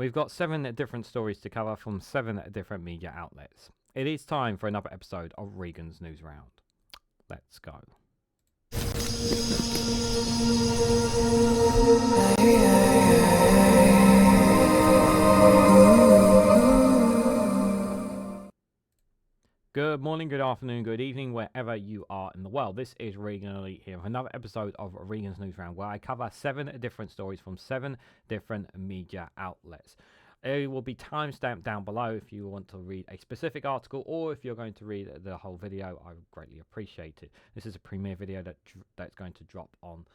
We've got 7 different stories to cover from 7 different media outlets. It is time for another episode of Regan's Newsround. Let's go. Good morning, good afternoon, good evening, wherever you are in the world. This is Reganelite here with another episode of Regan's Newsround, where I cover 7 different stories from 7 different media outlets. It will be timestamped down below if you want to read a specific article, or if you're going to read the whole video. I would greatly appreciate it. This is a premiere video that's going to drop on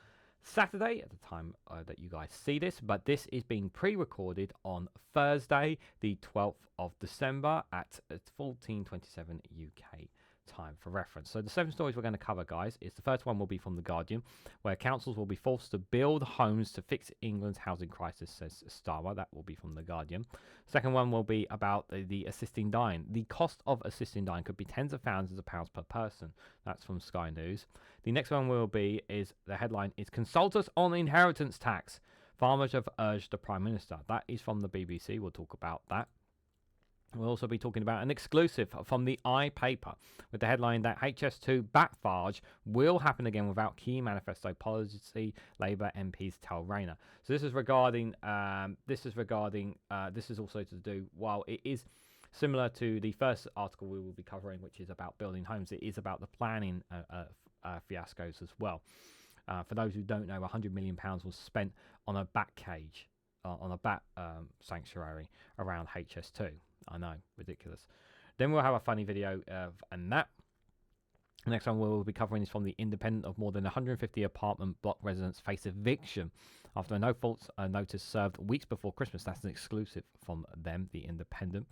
Saturday at the time that you guys see this, but this is being pre-recorded on Thursday, the 12th of December at 14:27 UK time for reference. So the 7 stories we're going to cover, guys, is the first one will be from The Guardian, where councils will be forced to build homes to fix England's housing crisis, says Starmer. That will be from The Guardian. Second one will be about the assisting dying. The cost of assisting dying could be tens of thousands of pounds per person. That's from Sky News. The next one will be, the headline is Consult Us on Inheritance Tax. Farmers have urged the Prime Minister. That is from the BBC. We'll talk about that. We'll also be talking about an exclusive from the paper with the headline that HS2 bat Farage will happen again without key manifesto policy, Labour MPs tell Rayner. So this is regarding, this is also to do, while it is similar to the first article we will be covering, which is about building homes, it is about the planning fiascos as well. For those who don't know, £100 million was spent on a bat cage, on a bat sanctuary around HS2. I know, ridiculous. Then we'll have a funny video and that. The next one we'll be covering is from The Independent. Of more than 150 apartment block residents face eviction after a no-fault notice served weeks before Christmas. That's an exclusive from them, The Independent.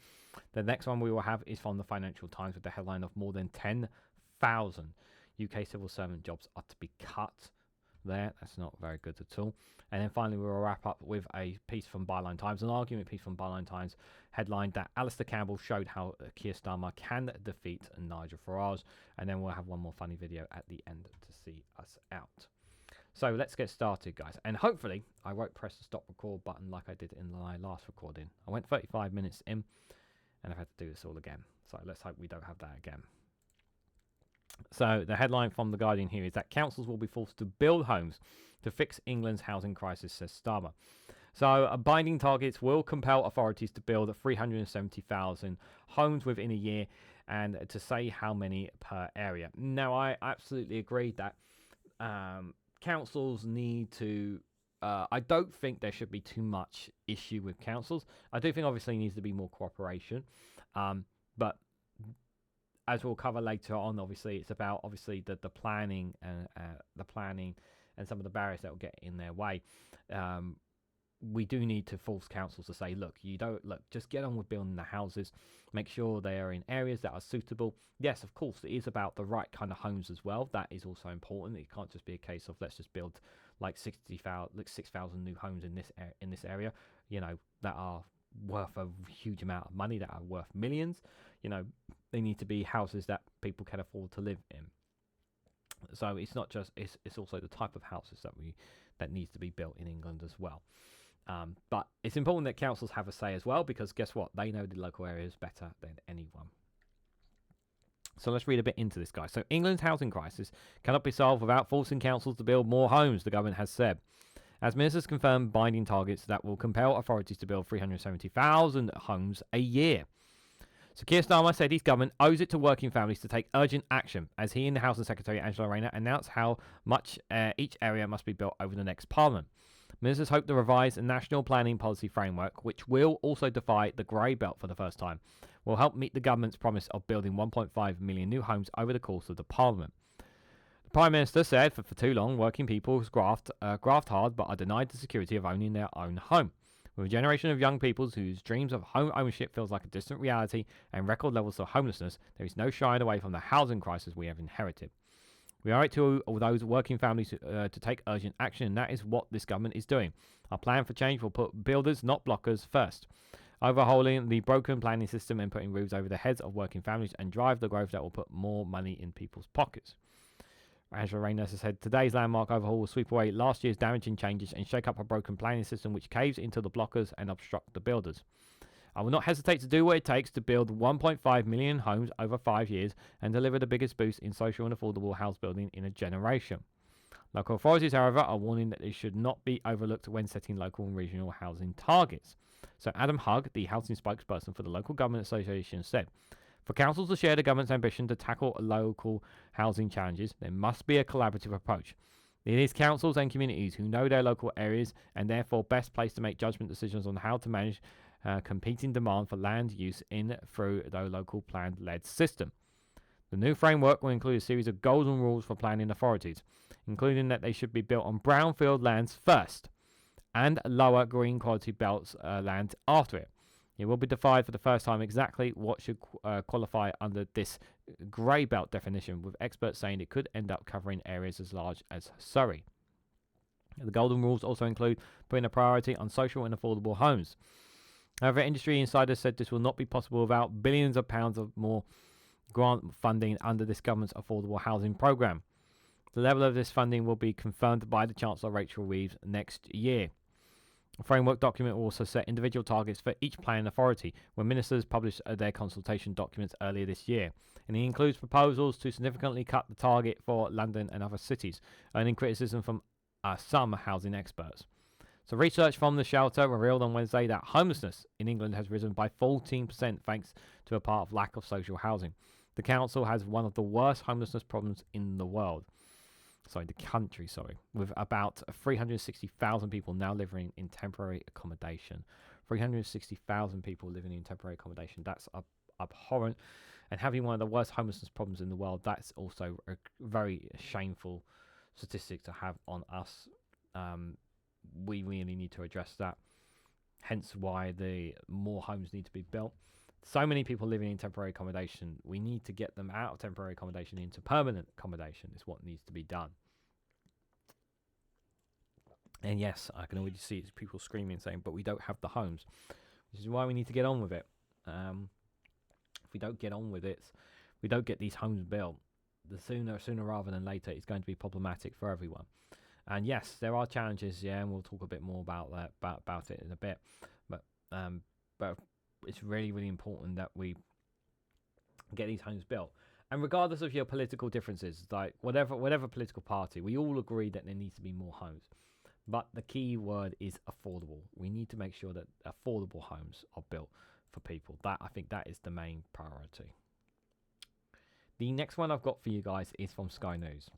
The next one we will have is from the Financial Times with the headline of more than 10,000 UK civil servant jobs are to be cut. That's not very good at all. And then finally we'll wrap up with a piece from Byline Times, an argument piece from Byline Times, headlined that Alastair Campbell showed how Keir Starmer can defeat Nigel Farage. And then we'll have one more funny video at the end to see us out. So let's get started, guys. And hopefully I won't press the stop record button like I did in my last recording. I went 35 minutes in and I've had to do this all again. So let's hope we don't have that again. So the headline from The Guardian here is that councils will be forced to build homes to fix England's housing crisis, says Starmer. So binding targets will compel authorities to build 370,000 homes within a year, and to say how many per area. Now, I absolutely agree that councils need to... I don't think there should be too much issue with councils. I do think obviously needs to be more cooperation, but as we'll cover later on, obviously it's about the planning and some of the barriers that will get in their way. We do need to force councils to say, look, just get on with building the houses, make sure they are in areas that are suitable. Yes, of course, it is about the right kind of homes as well. That is also important. It can't just be a case of let's just build like 6,000 new homes in this area, that are worth a huge amount of money, that are worth millions. They need to be houses that people can afford to live in. So it's not just, it's also the type of houses that needs to be built in England as well. But it's important that councils have a say as well, because guess what? They know the local areas better than anyone. So let's read a bit into this, guys. So England's housing crisis cannot be solved without forcing councils to build more homes, the government has said. As ministers confirmed binding targets that will compel authorities to build 370,000 homes a year. So Keir Starmer said his government owes it to working families to take urgent action, as he and the Housing Secretary Angela Rayner announced how much each area must be built over the next Parliament. Ministers hope the revised National Planning Policy Framework, which will also defy the grey belt for the first time, will help meet the government's promise of building 1.5 million new homes over the course of the Parliament. The Prime Minister said for too long, working people graft hard but are denied the security of owning their own home. With a generation of young people whose dreams of home ownership feels like a distant reality and record levels of homelessness, there is no shying away from the housing crisis we have inherited. We owe it to all those working families to take urgent action, and that is what this government is doing. Our plan for change will put builders, not blockers, first. Overhauling the broken planning system and putting roofs over the heads of working families and drive the growth that will put more money in people's pockets. Angela Rayner said today's landmark overhaul will sweep away last year's damaging changes and shake up a broken planning system which caves into the blockers and obstruct the builders. I will not hesitate to do what it takes to build 1.5 million homes over 5 years and deliver the biggest boost in social and affordable house building in a generation. Local authorities, however, are warning that they should not be overlooked when setting local and regional housing targets. So Adam Hugg, the housing spokesperson for the Local Government Association, said, for councils to share the government's ambition to tackle local housing challenges, there must be a collaborative approach. It is councils and communities who know their local areas and therefore best placed to make judgment decisions on how to manage competing demand for land use in through the local plan-led system. The new framework will include a series of golden rules for planning authorities, including that they should be built on brownfield lands first and lower green quality belts land after it. It will be defined for the first time exactly what should qualify under this grey belt definition, with experts saying it could end up covering areas as large as Surrey. The golden rules also include putting a priority on social and affordable homes. However, industry insiders said this will not be possible without billions of pounds of more grant funding under this government's affordable housing programme. The level of this funding will be confirmed by the Chancellor Rachel Reeves next year. A framework document will also set individual targets for each planning authority when ministers published their consultation documents earlier this year, and it includes proposals to significantly cut the target for London and other cities, earning criticism from some housing experts. So research from the shelter revealed on Wednesday that homelessness in England has risen by 14% thanks to a part of lack of social housing. The council has one of the worst homelessness problems in the world. With about 360,000 people now living in temporary accommodation. 360,000 people living in temporary accommodation. That's abhorrent. And having one of the worst homelessness problems in the world, that's also a very shameful statistic to have on us. We really need to address that. Hence why the more homes need to be built. So many people living in temporary accommodation. We need to get them out of temporary accommodation into permanent accommodation is what needs to be done. And yes, I can already see people screaming saying, but we don't have the homes. Which is why we need to get on with it. If we don't get on with it, we don't get these homes built, the sooner rather than later, it's going to be problematic for everyone. And yes, there are challenges, and we'll talk a bit more about that about it in a bit. But it's really, really important that we get these homes built. And regardless of your political differences, like whatever political party, we all agree that there needs to be more homes. But the key word is affordable. We need to make sure that affordable homes are built for people. I think that is the main priority. The next one I've got for you guys is from Sky News.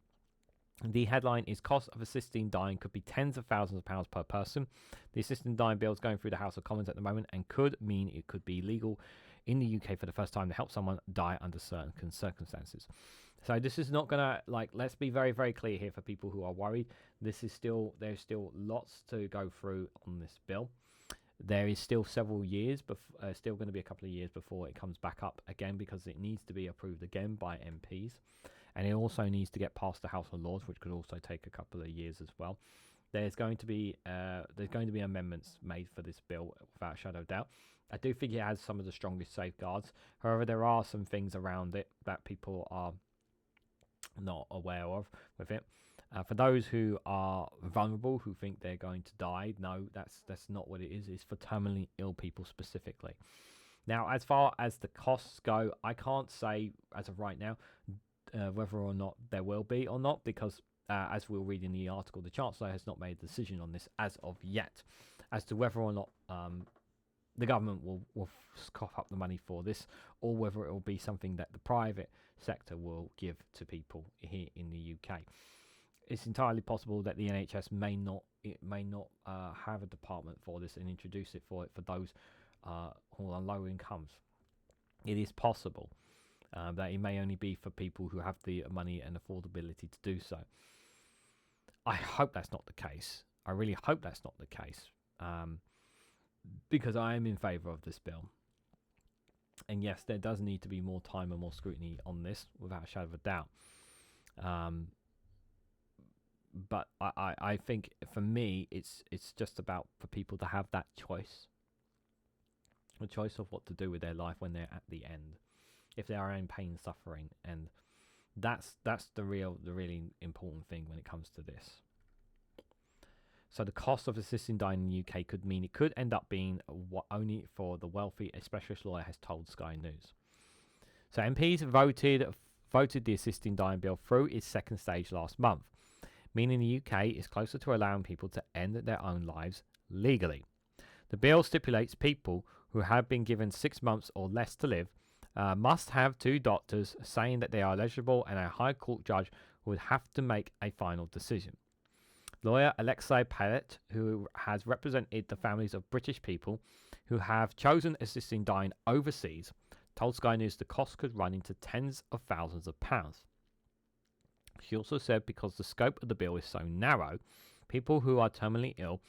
The headline is cost of assisting dying could be tens of thousands of pounds per person. The assisting dying bill is going through the House of Commons at the moment and could mean it could be legal in the UK for the first time to help someone die under certain circumstances. So this is not gonna, let's be very, very clear here for people who are worried. There's still lots to go through on this bill. There is still several years, still going to be a couple of years before it comes back up again, because it needs to be approved again by MPs. And it also needs to get past the House of Lords, which could also take a couple of years as well. There's going to be amendments made for this bill without a shadow of doubt. I do think it has some of the strongest safeguards. However, there are some things around it that people are not aware of with it. For those who are vulnerable, who think they're going to die, no, that's not what it is. It's for terminally ill people specifically. Now, as far as the costs go, I can't say as of right now whether or not there will be or not, because as we'll read in the article, the Chancellor has not made a decision on this as of yet, as to whether or not the government will cough up the money for this, or whether it will be something that the private sector will give to people here in the UK. It's entirely possible that the NHS may not have a department for this and introduce it for those who are on low incomes. It is possible that it may only be for people who have the money and affordability to do so. I hope that's not the case. I really hope that's not the case, because I am in favour of this bill. And yes, there does need to be more time and more scrutiny on this, without a shadow of a doubt. But I think for me, it's just about for people to have that choice. A choice of what to do with their life when they're at the end. If they are in pain, suffering, and That's the really important thing when it comes to this. So the cost of assisting dying in the UK could mean it could end up being only for the wealthy, a specialist lawyer has told Sky News. So MPs voted the assisting dying bill through its second stage last month, meaning the UK is closer to allowing people to end their own lives legally. The bill stipulates people who have been given 6 months or less to live must have 2 doctors saying that they are eligible, and a High Court judge would have to make a final decision. Lawyer Alexei Pallet, who has represented the families of British people who have chosen assisting dying overseas, told Sky News the cost could run into tens of thousands of pounds. She also said because the scope of the bill is so narrow, people who are terminally ill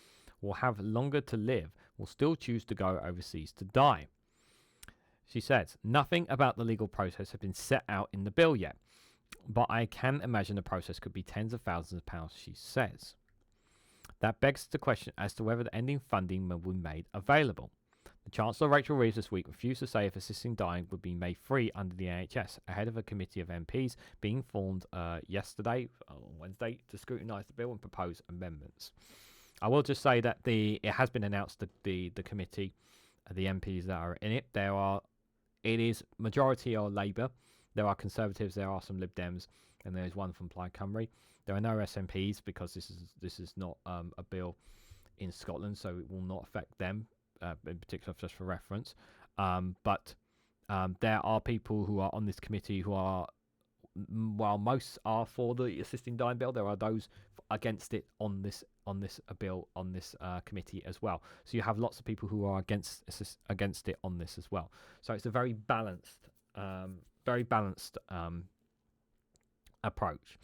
will have longer to live will still choose to go overseas to die. She says, nothing about the legal process has been set out in the bill yet, but I can imagine the process could be tens of thousands of pounds, she says. That begs the question as to whether the ending funding will be made available. The Chancellor Rachel Reeves this week refused to say if assisting dying would be made free under the NHS, ahead of a committee of MPs being formed yesterday, on Wednesday, to scrutinise the bill and propose amendments. I will just say that it has been announced that the committee, the MPs that are in it, it is majority are Labour, there are Conservatives, there are some Lib Dems, and there's one from Plaid Cymru. There are no SNPs because this is not a bill in Scotland, so it will not affect them. In particular, just for reference, but there are people who are on this committee who are, while most are for the assisting dying bill, there are those against it on this bill on this committee as well. So you have lots of people who are against it on this as well. So it's a very balanced approach,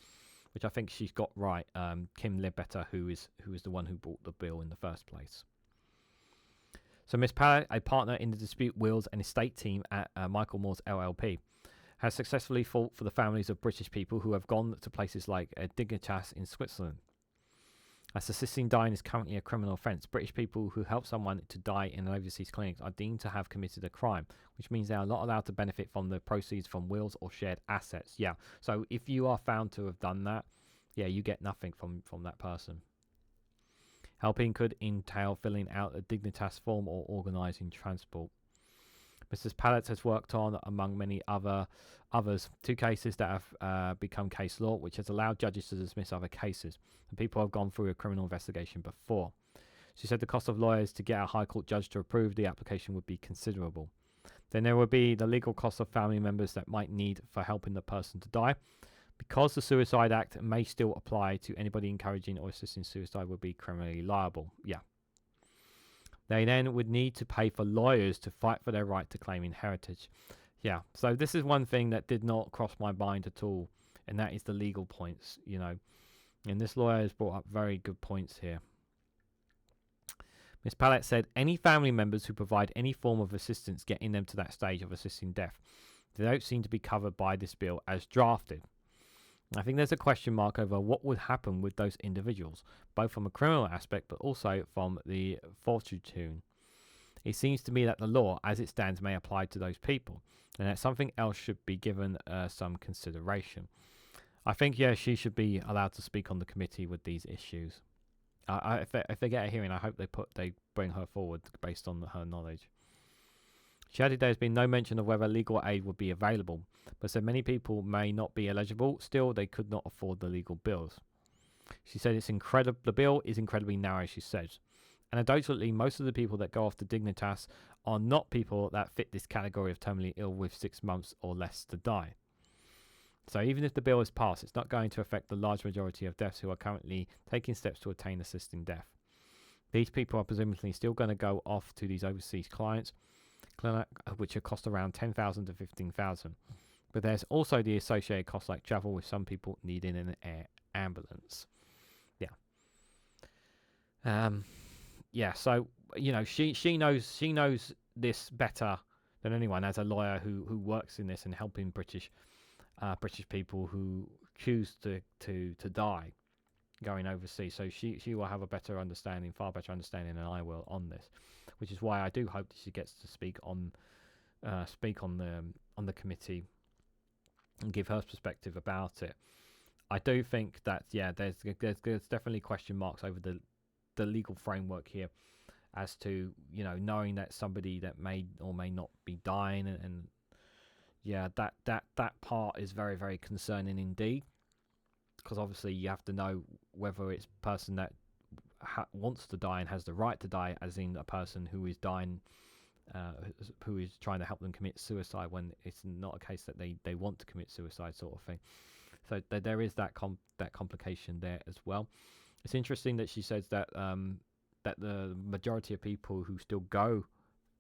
which I think she's got right. Kim Ledbetter, who is the one who brought the bill in the first place. So Miss Pallet, a partner in the dispute wills and estate team at Michael Moore's LLP, has successfully fought for the families of British people who have gone to places like Dignitas in Switzerland. As assisting dying is currently a criminal offence, British people who help someone to die in an overseas clinic are deemed to have committed a crime, which means they are not allowed to benefit from the proceeds from wills or shared assets. Yeah, so if you are found to have done that, yeah, you get nothing from that person. Helping could entail filling out a Dignitas form or organising transport. Mrs. Pallet has worked on, among many others, 2 cases that have become case law, which has allowed judges to dismiss other cases, and people have gone through a criminal investigation before. She said the cost of lawyers to get a High Court judge to approve the application would be considerable. Then there would be the legal cost of family members that might need for helping the person to die. Because the Suicide Act may still apply to anybody encouraging or assisting suicide would be criminally liable. Yeah. They then would need to pay for lawyers to fight for their right to claim inheritance. Yeah. So this is one thing that did not cross my mind at all, and that is the legal points, And this lawyer has brought up very good points here. Miss Pallet said any family members who provide any form of assistance getting them to that stage of assisting death, they don't seem to be covered by this bill as drafted. I think there's a question mark over what would happen with those individuals, both from a criminal aspect but also from the fortitude. It seems to me that the law, as it stands, may apply to those people, and that something else should be given some consideration. I think, yeah, she should be allowed to speak on the committee with these issues. If they get a hearing, I hope they bring her forward based on her knowledge. She added there has been no mention of whether legal aid would be available, but said many people may not be eligible. Still, they could not afford the legal bills. She said the bill is incredibly narrow, she says. Anecdotally, most of the people that go off to Dignitas are not people that fit this category of terminally ill with 6 months or less to die. So even if the bill is passed, it's not going to affect the large majority of deaths who are currently taking steps to attain assisting death. These people are presumably still going to go off to these overseas clinic, which will cost around 10,000 to 15,000. But there's also the associated costs like travel, with some people needing an air ambulance. Yeah. So she knows this better than anyone as a lawyer who works in this and helping British people who choose to die going overseas. So she will have a better understanding, far better understanding than I will on this, which is why I do hope that she gets to speak on the committee and give her perspective about it. I do think that there's definitely question marks over the legal framework here, as to knowing that somebody that may or may not be dying, and that part is very, very concerning indeed, because obviously you have to know whether it's a person that wants to die and has the right to die, as in a person who is dying, who is trying to help them commit suicide, when it's not a case that they want to commit suicide, sort of thing. So there is that complication there as well. It's interesting that she says that that the majority of people who still go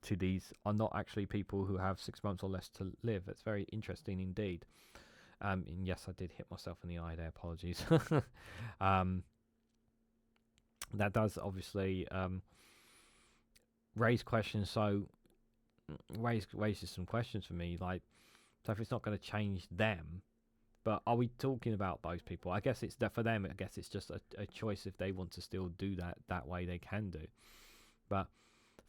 to these are not actually people who have 6 months or less to live. It's very interesting indeed. And yes, I did hit myself in the eye there. Apologies. That does obviously raise questions. So raises some questions for me. Like, so if it's not going to change them, but are we talking about those people? I guess it's that for them. I guess it's just a choice. If they want to still do that way, they can do. But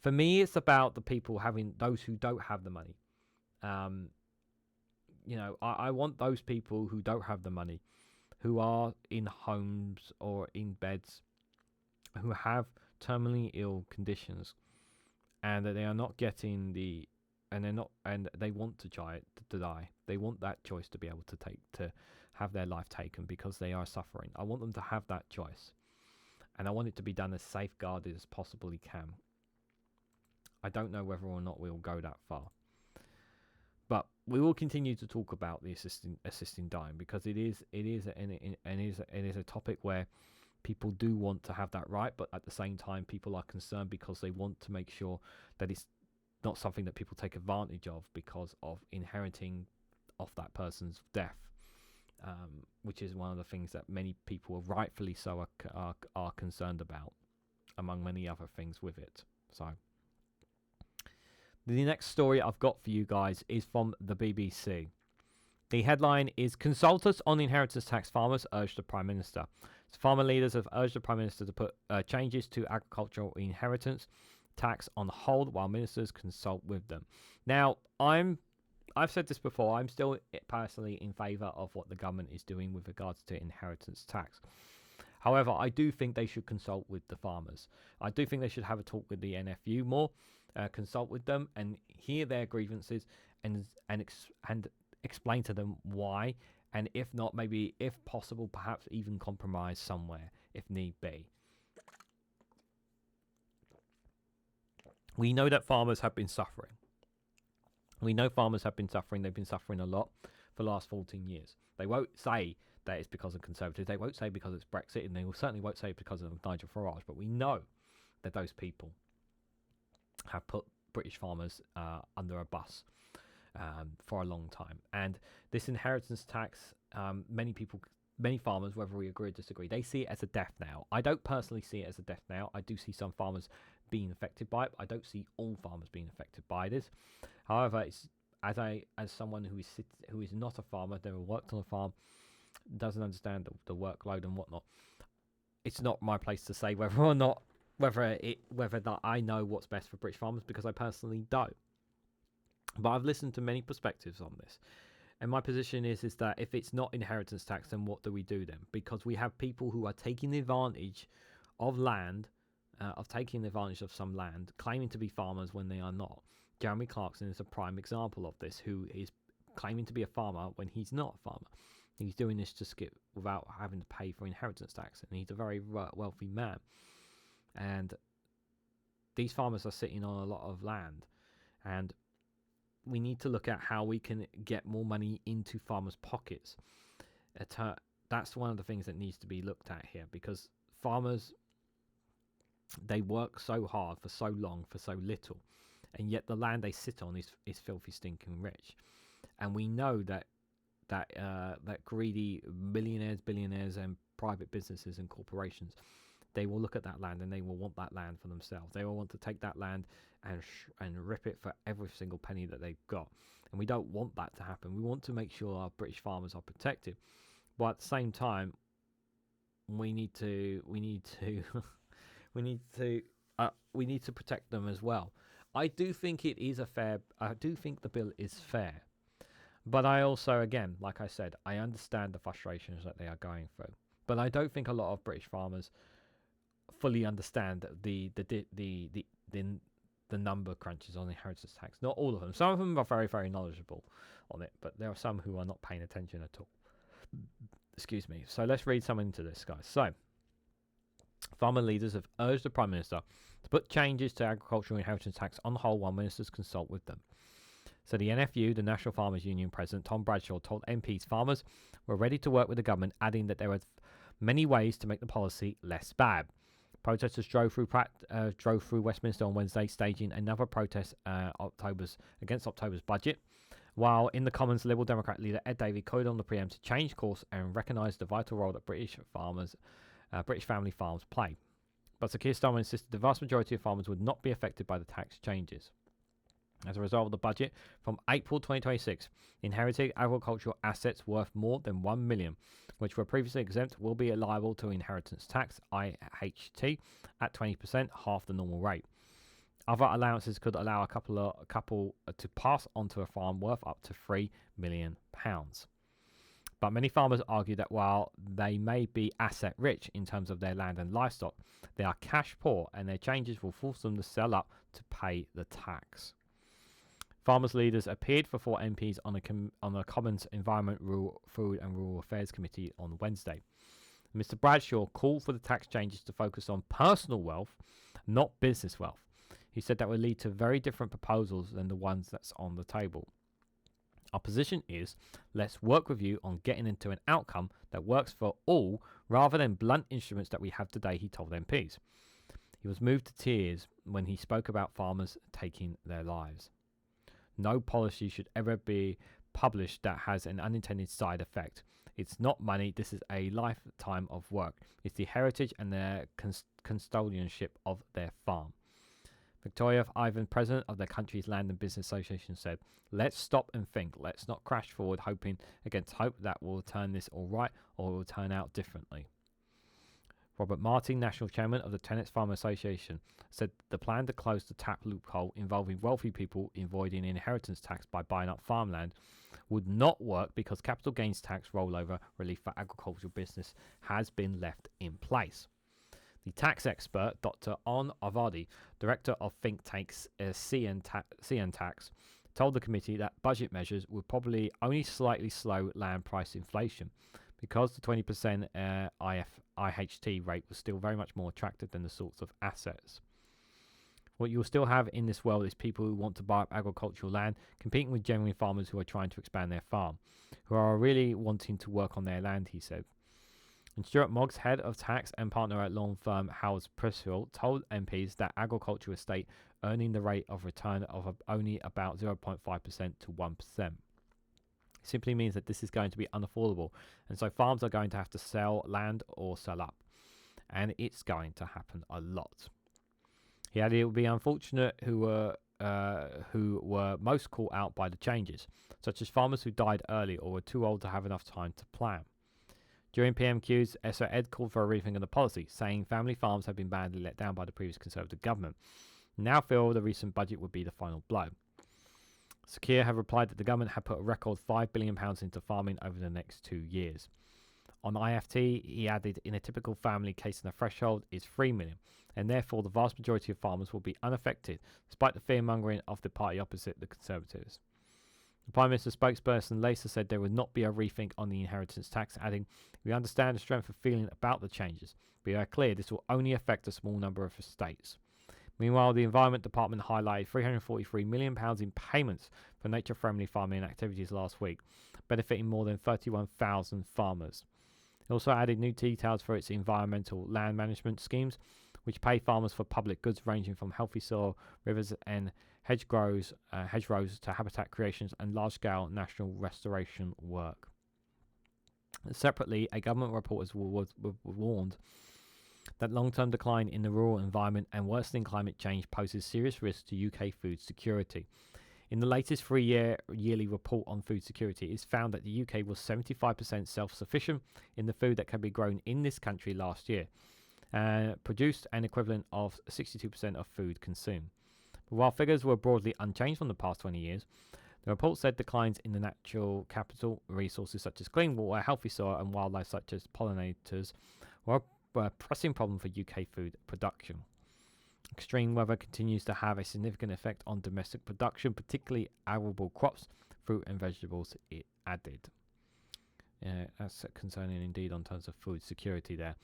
for me, it's about the people those who don't have the money. I want those people who don't have the money, who are in homes or in beds, who have terminally ill conditions, and that they are not getting and they want to die. They want that choice to be able to have their life taken because they are suffering. I want them to have that choice, and I want it to be done as safeguarded as possibly can. I don't know whether or not we'll go that far, but we will continue to talk about the assisting dying, because it is a topic where people do want to have that right, but at the same time, people are concerned because they want to make sure that it's not something that people take advantage of because of inheriting off that person's death, which is one of the things that many people rightfully so are concerned about, among many other things with it. So the next story I've got for you guys is from the BBC. The headline is "Consultants on Inheritance Tax Farmers Urge the Prime Minister." So farmer leaders have urged the Prime Minister to put changes to agricultural inheritance tax on hold while ministers consult with them. Now, I've said this before, I'm still personally in favour of what the government is doing with regards to inheritance tax. However, I do think they should consult with the farmers. I do think they should have a talk with the NFU more, consult with them and hear their grievances and explain to them why, and if not, maybe if possible, perhaps even compromise somewhere if need be. We know that farmers have been suffering. They've been suffering a lot for the last 14 years. They won't say that it's because of Conservatives. They won't say because it's Brexit, and they certainly won't say because of Nigel Farage. But we know that those people have put British farmers under a bus for a long time. And this inheritance tax, many farmers, whether we agree or disagree, they see it as a death knell. I don't personally see it as a death knell. I do see some farmers being affected by it. I don't see all farmers being affected by this. However, it's as someone who is not a farmer, never worked on a farm, doesn't understand the workload and whatnot. It's not my place to say whether I know what's best for British farmers, because I personally don't. But I've listened to many perspectives on this, and my position is that if it's not inheritance tax, then what do we do then? Because we have people who are taking advantage of land, taking advantage of some land, claiming to be farmers when they are not. Jeremy Clarkson is a prime example of this, who is claiming to be a farmer when he's not a farmer. He's doing this to skip without having to pay for inheritance tax, and he's a very wealthy man. And these farmers are sitting on a lot of land, and we need to look at how we can get more money into farmers' pockets. That's one of the things that needs to be looked at here, because farmers, they work so hard for so long for so little, and yet the land they sit on is filthy, stinking rich. And we know that greedy billionaires, and private businesses and corporations, they will look at that land and they will want that land for themselves. They will want to take that land and rip it for every single penny that they've got. And we don't want that to happen. We want to make sure our British farmers are protected, but at the same time, we need to protect them as well. I do think the bill is fair, But I also, again, like I said, I understand the frustrations that they are going through. But I don't think a lot of British farmers fully understand the number crunches on inheritance tax. Not all of them. Some of them are very, very knowledgeable on it, but there are some who are not paying attention at all. Excuse me. So let's read some into this, guys. So, farmer leaders have urged the Prime Minister to put changes to agricultural inheritance tax on hold while ministers consult with them. So the NFU, the National Farmers Union President Tom Bradshaw, told MPs farmers were ready to work with the government, adding that there are many ways to make the policy less bad. Protesters drove through Westminster on Wednesday, staging another protest against October's budget. While in the Commons, Liberal Democrat leader Ed Davey called on the PM to change course and recognise the vital role that British family farms play. But Sir Keir Starmer insisted the vast majority of farmers would not be affected by the tax changes. As a result of the budget, from April 2026, inherited agricultural assets worth more than $1 million, which were previously exempt, will be liable to inheritance tax (IHT) at 20%, half the normal rate. Other allowances could allow a couple to pass onto a farm worth up to £3 million. But many farmers argue that while they may be asset rich in terms of their land and livestock, they are cash poor, and their changes will force them to sell up to pay the tax. Farmers' leaders appeared for 4 MPs on a Commons Environment, Rural, Food and Rural Affairs Committee on Wednesday. Mr Bradshaw called for the tax changes to focus on personal wealth, not business wealth. He said that would lead to very different proposals than the ones that's on the table. Our position is, let's work with you on getting into an outcome that works for all rather than blunt instruments that we have today, he told MPs. He was moved to tears when he spoke about farmers taking their lives. No policy should ever be published that has an unintended side effect. It's not money, this is a lifetime of work. It's the heritage and the custodianship of their farm. Victoria Ivan, president of the country's Land and Business Association, said, let's stop and think. Let's not crash forward hoping against hope that will turn this all right or it will turn out differently. Robert Martin, national chairman of the Tenants Farm Association, said the plan to close the tap loophole involving wealthy people avoiding inheritance tax by buying up farmland would not work because capital gains tax rollover relief for agricultural business has been left in place. The tax expert, Dr. Ange Avadi, director of think tanks CN Tax, told the committee that budget measures would probably only slightly slow land price inflation because the 20% IHT rate was still very much more attractive than the sorts of assets. What you'll still have in this world is people who want to buy up agricultural land, competing with genuine farmers who are trying to expand their farm, who are really wanting to work on their land, he said. And Stuart Moggs, head of tax and partner at law firm Howard Pressfield, told MPs that agricultural estate earning the rate of return of only about 0.5% to 1%. It simply means that this is going to be unaffordable, and so farms are going to have to sell land or sell up, and it's going to happen a lot. He added it would be unfortunate who were most caught out by the changes, such as farmers who died early or were too old to have enough time to plan. During PMQs, Sir Ed called for a rethink of the policy, saying family farms have been badly let down by the previous Conservative government. Now feel the recent budget would be the final blow. Sir Keir have replied that the government had put a record £5 billion into farming over the next 2 years. On IFT, he added, in a typical family case, the threshold is £3 million, and therefore the vast majority of farmers will be unaffected, despite the fear-mongering of the party opposite, the Conservatives. The Prime Minister's spokesperson later said there would not be a rethink on the inheritance tax, adding, we understand the strength of feeling about the changes, but we are clear this will only affect a small number of estates. Meanwhile, the Environment Department highlighted £343 million in payments for nature-friendly farming activities last week, benefiting more than 31,000 farmers. It also added new details for its environmental land management schemes, which pay farmers for public goods ranging from healthy soil, rivers and hedgerows to habitat creations and large-scale national restoration work. Separately, a government report has warned that long-term decline in the rural environment and worsening climate change poses serious risks to UK food security. In the latest yearly report on food security, it is found that the UK was 75% self-sufficient in the food that can be grown in this country last year, produced an equivalent of 62% of food consumed. But while figures were broadly unchanged from the past 20 years, The report said declines in the natural capital resources such as clean water, healthy soil, and wildlife such as pollinators were a pressing problem for UK food production. Extreme weather continues to have a significant effect on domestic production, particularly arable crops, fruit and vegetables, it added. That's concerning indeed on terms of food security there.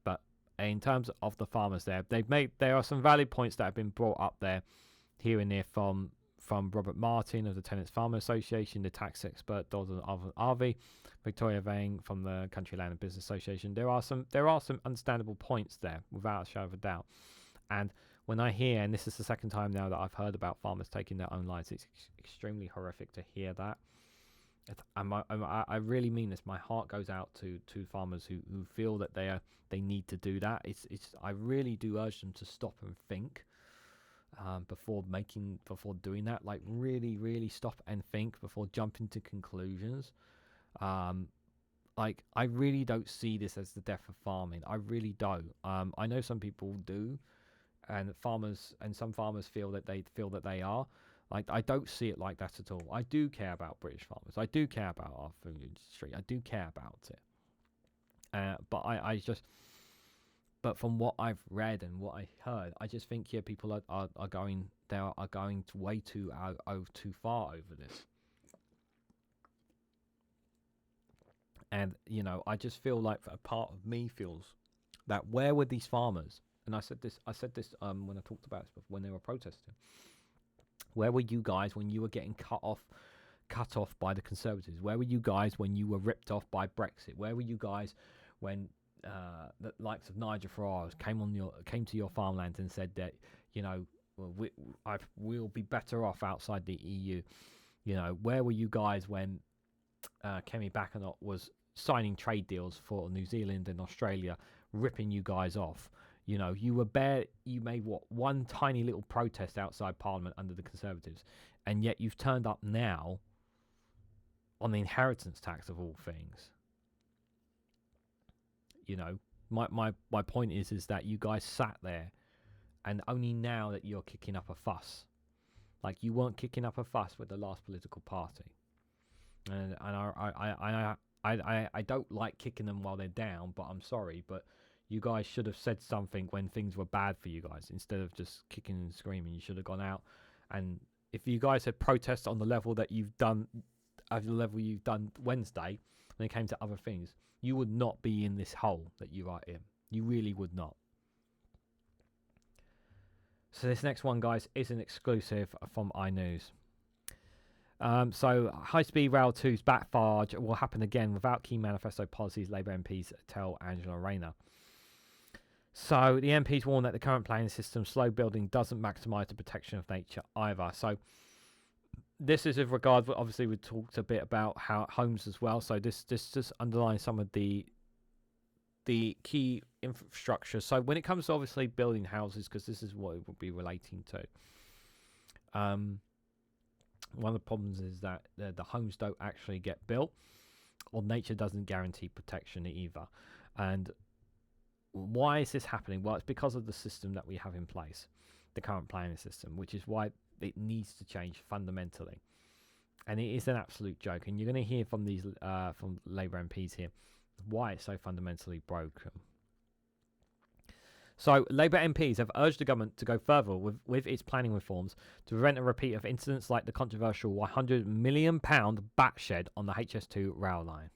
But in terms of the farmers there are some valid points that have been brought up there here and there from Robert Martin of the Tenants Farmer Association, the tax expert Donald Arvey, Victoria Vang from the Country Land and Business Association. There are some understandable points there without a shadow of a doubt. And when I hear, and this is the second time now that I've heard about farmers taking their own lives, it's extremely horrific to hear that. I really mean this. My heart goes out to farmers who feel that they need to do that. I really do urge them to stop and think before doing that. Like really stop and think before jumping to conclusions. Like I really don't see this as the death of farming. I really don't. I know some people do, and some farmers feel that they are. I don't see it like that at all. I do care about British farmers. I do care about our food industry. I do care about it. But from what I've read and what I heard, I just think people are going way too far over this. And I just feel like a part of me feels that where were these farmers? And I said this when I talked about this when they were protesting. Where were you guys when you were getting cut off by the Conservatives? Where were you guys when you were ripped off by Brexit? Where were you guys when the likes of Nigel Farage came to your farmlands and said that we'll be better off outside the EU? Where were you guys when Kemi Bakanock was signing trade deals for New Zealand and Australia, ripping you guys off? You made one tiny little protest outside Parliament under the Conservatives, and yet you've turned up now on the inheritance tax of all things. My point is that you guys sat there, and only now that you're kicking up a fuss. Like you weren't kicking up a fuss with the last political party, and I don't like kicking them while they're down, but I'm sorry, but you guys should have said something when things were bad for you guys instead of just kicking and screaming. You should have gone out, and if you guys had protested on the level that you've done, Wednesday, when it came to other things, you would not be in this hole that you are in. You really would not. So this next one, guys, is an exclusive from iNews. So high-speed rail 2's backfarge will happen again without key manifesto policies, Labour MPs tell Ange and Rayner. So the MPs warn that the current planning system, slow building, doesn't maximise the protection of nature either. So this is with regard, obviously we talked a bit about how homes as well. So this just underlines some of the key infrastructure. So when it comes to obviously building houses, because this is what it would be relating to. One of the problems is that the homes don't actually get built, or nature doesn't guarantee protection either. And why is this happening? Well, it's because of the system that we have in place, the current planning system, which is why it needs to change fundamentally. And it is an absolute joke. And you're going to hear from these from Labour MPs here why it's so fundamentally broken. So Labour MPs have urged the government to go further with its planning reforms to prevent a repeat of incidents like the controversial £100 million bat shed on the HS2 rail line.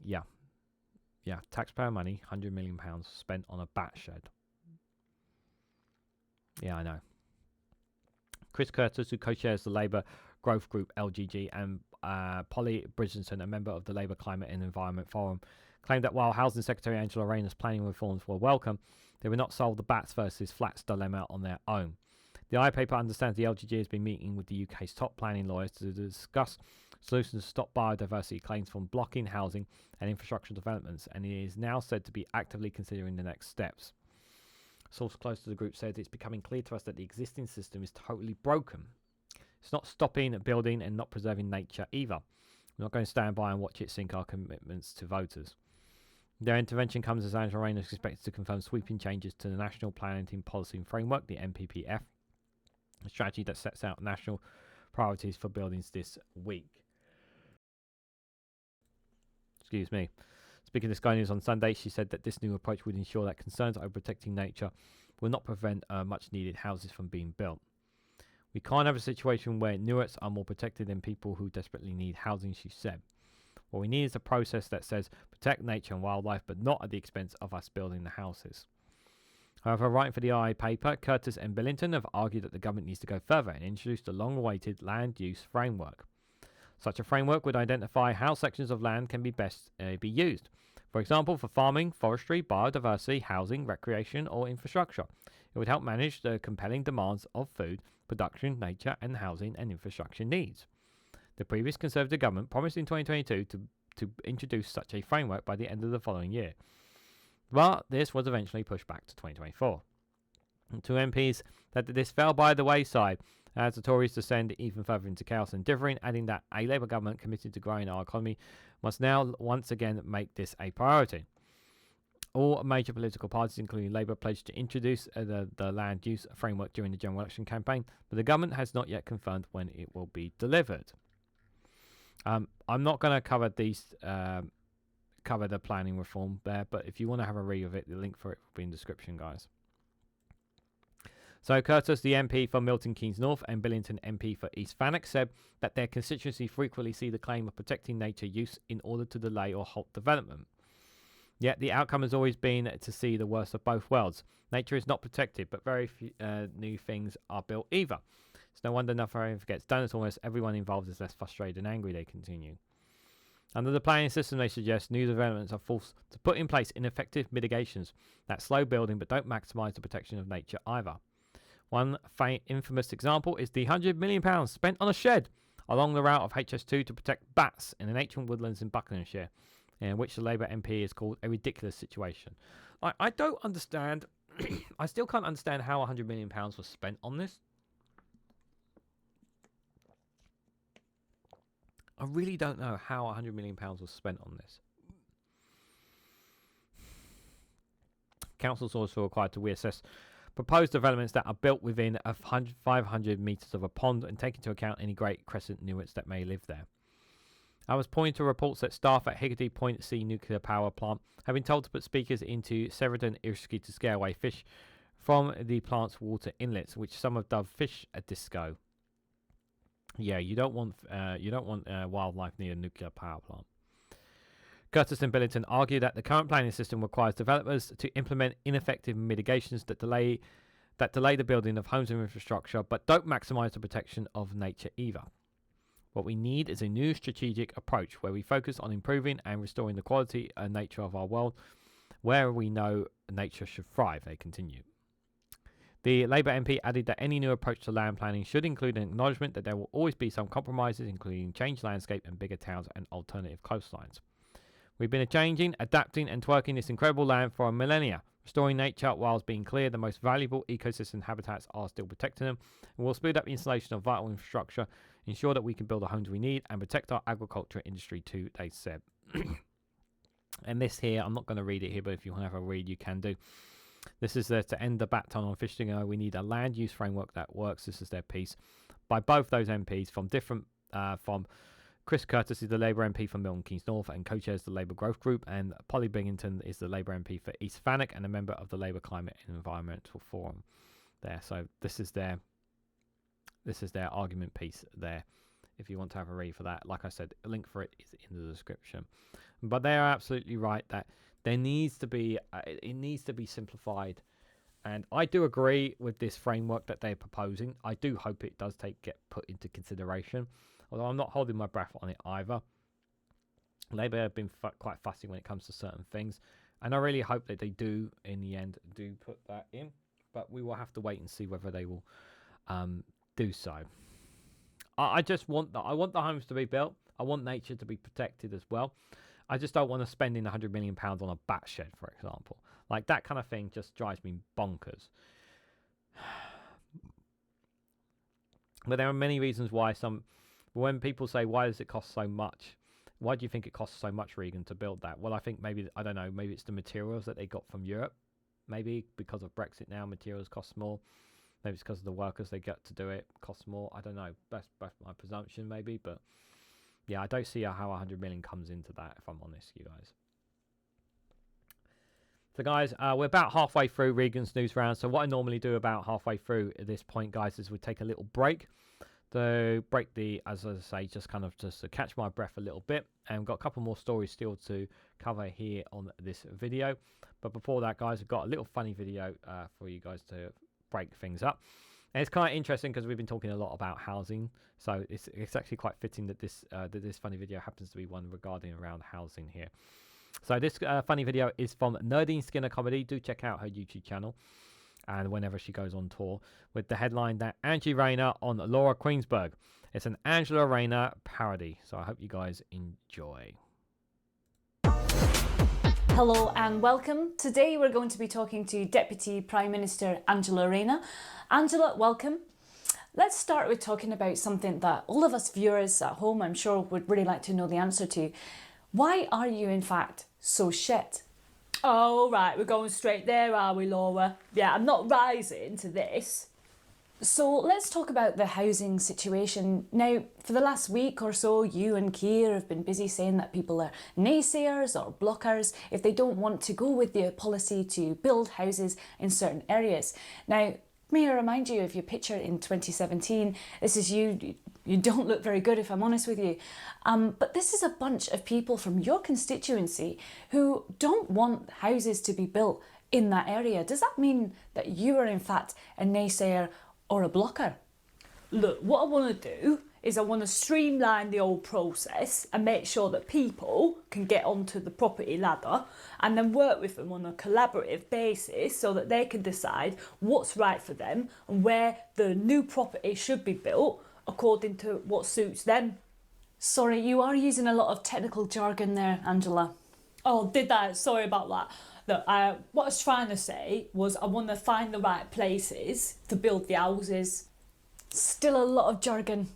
Yeah, taxpayer money, £100 million spent on a bat shed. Yeah, I know. Chris Curtis, who co-chairs the Labour Growth Group LGG, and Polly Bridgerton, a member of the Labour Climate and Environment Forum, claimed that while Housing Secretary Angela Rayner's planning reforms were welcome, they would not solve the bats versus flats dilemma on their own. The iPaper understands the LGG has been meeting with the UK's top planning lawyers to discuss solutions to stop biodiversity claims from blocking housing and infrastructure developments, and it is now said to be actively considering the next steps. A source close to the group said it's becoming clear to us that the existing system is totally broken. It's not stopping building and not preserving nature either. We're not going to stand by and watch it sink our commitments to voters. Their intervention comes as Angela Rayner is expected to confirm sweeping changes to the National Planning Policy and Framework, the NPPF, a strategy that sets out national priorities for buildings this week. Excuse me. Speaking to Sky News on Sunday, she said that this new approach would ensure that concerns over protecting nature will not prevent much needed houses from being built. We can't have a situation where Nuits are more protected than people who desperately need housing, she said. What we need is a process that says protect nature and wildlife, but not at the expense of us building the houses. However, writing for the IA paper, Curtis and Billington have argued that the government needs to go further and introduce the long-awaited land use framework. Such a framework would identify how sections of land can be best be used. For example, for farming, forestry, biodiversity, housing, recreation, or infrastructure. It would help manage the compelling demands of food, production, nature, and housing and infrastructure needs. The previous Conservative government promised in 2022 to introduce such a framework by the end of the following year. But this was eventually pushed back to 2024. Two MPs said that this fell by the wayside as the Tories descend even further into chaos and differing, adding that a Labour government committed to growing our economy must now once again make this a priority. All major political parties, including Labour, pledged to introduce the land use framework during the general election campaign, but the government has not yet confirmed when it will be delivered. I'm not going to cover the planning reform there, but if you want to have a read of it, the link for it will be in the description, guys. So Curtis, the MP for Milton Keynes North, and Billington, MP for East Fannock, said that their constituency frequently see the claim of protecting nature use in order to delay or halt development. Yet the outcome has always been to see the worst of both worlds. Nature is not protected, but very few new things are built either. It's no wonder nothing gets done as almost everyone involved is less frustrated and angry, they continue. Under the planning system, they suggest new developments are forced to put in place ineffective mitigations that slow building but don't maximise the protection of nature either. One infamous example is the £100 million spent on a shed along the route of HS2 to protect bats in an ancient woodlands in Buckinghamshire, in which the Labour MP has called a ridiculous situation. I don't understand. I still can't understand how £100 million was spent on this. I really don't know how £100 million was spent on this. Councils also required to reassess proposed developments that are built within 500 metres of a pond and take into account any Great Crescent Nuits that may live there. I was pointing to reports that staff at Higgledy Point C nuclear power plant have been told to put speakers into Sheridan Irski to scare away fish from the plant's water inlets, which some have dubbed fish a disco. Yeah, you don't want wildlife near a nuclear power plant. Curtis and Billington argue that the current planning system requires developers to implement ineffective mitigations that delay the building of homes and infrastructure, but don't maximise the protection of nature either. What we need is a new strategic approach where we focus on improving and restoring the quality and nature of our world, where we know nature should thrive, they continue. The Labour MP added that any new approach to land planning should include an acknowledgement that there will always be some compromises, including changed landscape and bigger towns and alternative coastlines. We've been changing, adapting and twerking this incredible land for a millennia, restoring nature whilst being clear the most valuable ecosystem habitats are still protecting them, and we'll speed up the installation of vital infrastructure, ensure that we can build the homes we need, and protect our agriculture industry too, they said. And this here, I'm not going to read it here, but if you want to have a read, you can do. This is to end the baton on fishing. We need a land use framework that works. This is their piece by both those MPs from different, from Chris Curtis is the Labour MP for Milton Keynes North and co-chairs the Labour Growth Group, and Polly Binghamton is the Labour MP for East Fannock and a member of the Labour Climate and Environmental Forum. There, so this is their argument piece there. If you want to have a read for that, like I said, a link for it is in the description. But they are absolutely right that there needs to be it needs to be simplified, and I do agree with this framework that they're proposing. I do hope it does get put into consideration. Although I'm not holding my breath on it either. Labour have been quite fussy when it comes to certain things. And I really hope that they do, in the end, do put that in. But we will have to wait and see whether they will do so. I just want I want the homes to be built. I want nature to be protected as well. I just don't want to spend in £100 million on a bat shed, for example. Like, that kind of thing just drives me bonkers. But there are many reasons why when people say, why does it cost so much? Why do you think it costs so much, Regan, to build that? Well, I think maybe it's the materials that they got from Europe. Maybe because of Brexit now, materials cost more. Maybe it's because of the workers they get to do it. Costs more. I don't know. That's my presumption, maybe. But yeah, I don't see how 100 million comes into that, if I'm honest, you guys. So guys, we're about halfway through Regan's news round. So what I normally do about halfway through at this point, guys, is we take a little break. To break as I say, just to catch my breath a little bit. And we've got a couple more stories still to cover here on this video. But before that, guys, I've got a little funny video for you guys to break things up. And it's kind of interesting because we've been talking a lot about housing. So it's actually quite fitting that this funny video happens to be one regarding around housing here. So this funny video is from Nadine Skinner Comedy. Do check out her YouTube channel. And whenever she goes on tour, with the headline that Ange Rayner on Laura Kuenssberg. It's an Angela Rayner parody. So I hope you guys enjoy. Hello and welcome. Today we're going to be talking to Deputy Prime Minister Angela Rayner. Angela, welcome. Let's start with talking about something that all of us viewers at home, I'm sure, would really like to know the answer to. Why are you, in fact, so shit? Oh, right, we're going straight there, are we, Laura? Yeah, I'm not rising to this. So let's talk about the housing situation. Now, for the last week or so, you and Keir have been busy saying that people are naysayers or blockers if they don't want to go with the policy to build houses in certain areas. Now, may I remind you of your picture in 2017? This is you. You don't look very good, if I'm honest with you. But this is a bunch of people from your constituency who don't want houses to be built in that area. Does that mean that you are in fact a naysayer or a blocker? Look, what I want to do is I want to streamline the whole process and make sure that people can get onto the property ladder and then work with them on a collaborative basis so that they can decide what's right for them and where the new property should be built according to what suits them. Sorry, you are using a lot of technical jargon there, Angela. Oh, did I? Sorry about that. Look, what I was trying to say was I want to find the right places to build the houses. Still a lot of jargon.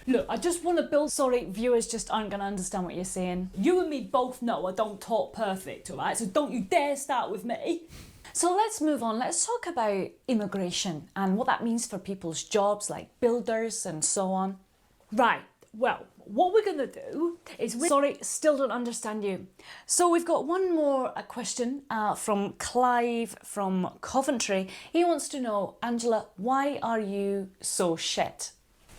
Look, I just want to build... Sorry, viewers just aren't going to understand what you're saying. You and me both know I don't talk perfect, alright? So don't you dare start with me. So let's move on. Let's talk about immigration and what that means for people's jobs, like builders and so on. Right, well, what we're going to do is... Sorry, still don't understand you. So we've got one more question from Clive from Coventry. He wants to know, Angela, why are you so shit?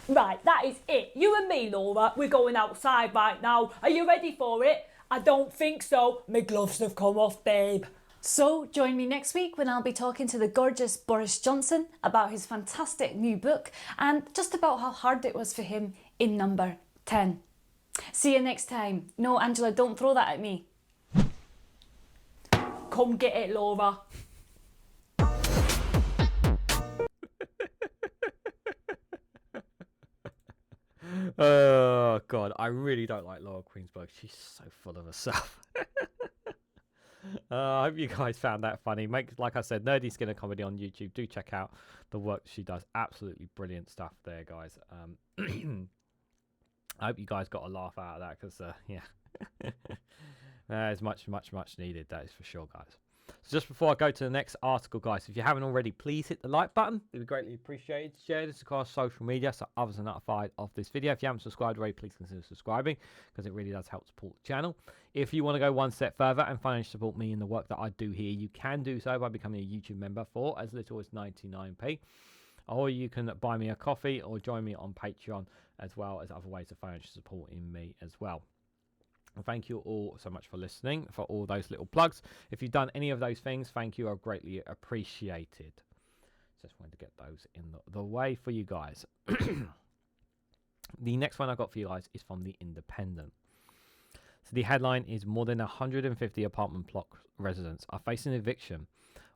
Right, that is it. You and me, Laura, we're going outside right now. Are you ready for it? I don't think so. My gloves have come off, babe. So join me next week when I'll be talking to the gorgeous Boris Johnson about his fantastic new book and just about how hard it was for him in number 10. See you next time. No, Angela, don't throw that at me. Come get it, Laura. Oh god, I really don't like Laura Kuenssberg. She's so full of herself. I hope you guys found that funny. Like I said, Nerdy Skinner Comedy on YouTube. Do check out the work she does. Absolutely brilliant stuff there, guys. I hope you guys got a laugh out of that because, yeah, it's much needed. That is for sure, guys. So just before I go to the next article, guys, if you haven't already, please hit the like button. It would be greatly appreciated. Share this across social media so others are notified of this video. If you haven't subscribed already, please consider subscribing because it really does help support the channel. If you want to go one step further and financially support me in the work that I do here, you can do so by becoming a YouTube member for as little as 99p. Or you can buy me a coffee or join me on Patreon, as well as other ways of financial supporting me as well. And thank you all so much for listening, for all those little plugs. If you've done any of those things, thank you. I greatly appreciated. Just wanted to get those in the way for you guys. The next one I got for you guys is from The Independent. So the headline is more than 150 apartment block residents are facing eviction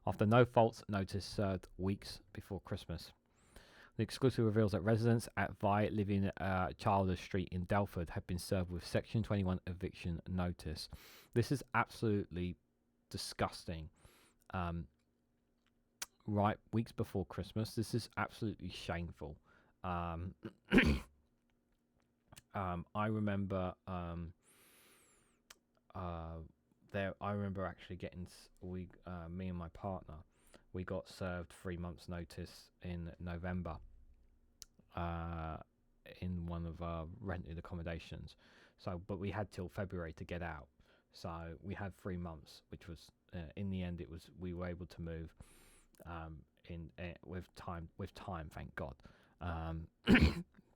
after no fault notice served weeks before Christmas. The exclusive reveals that residents at Vi living Childers Street in Delford have been served with Section 21 eviction notice. This is absolutely disgusting. Right, weeks before Christmas. This is absolutely shameful. I remember I remember actually getting me and my partner we got served 3 months' notice in November in one of our rented accommodations. So, but we had till February to get out. So we had 3 months, which was in the end we were able to move with time, thank God.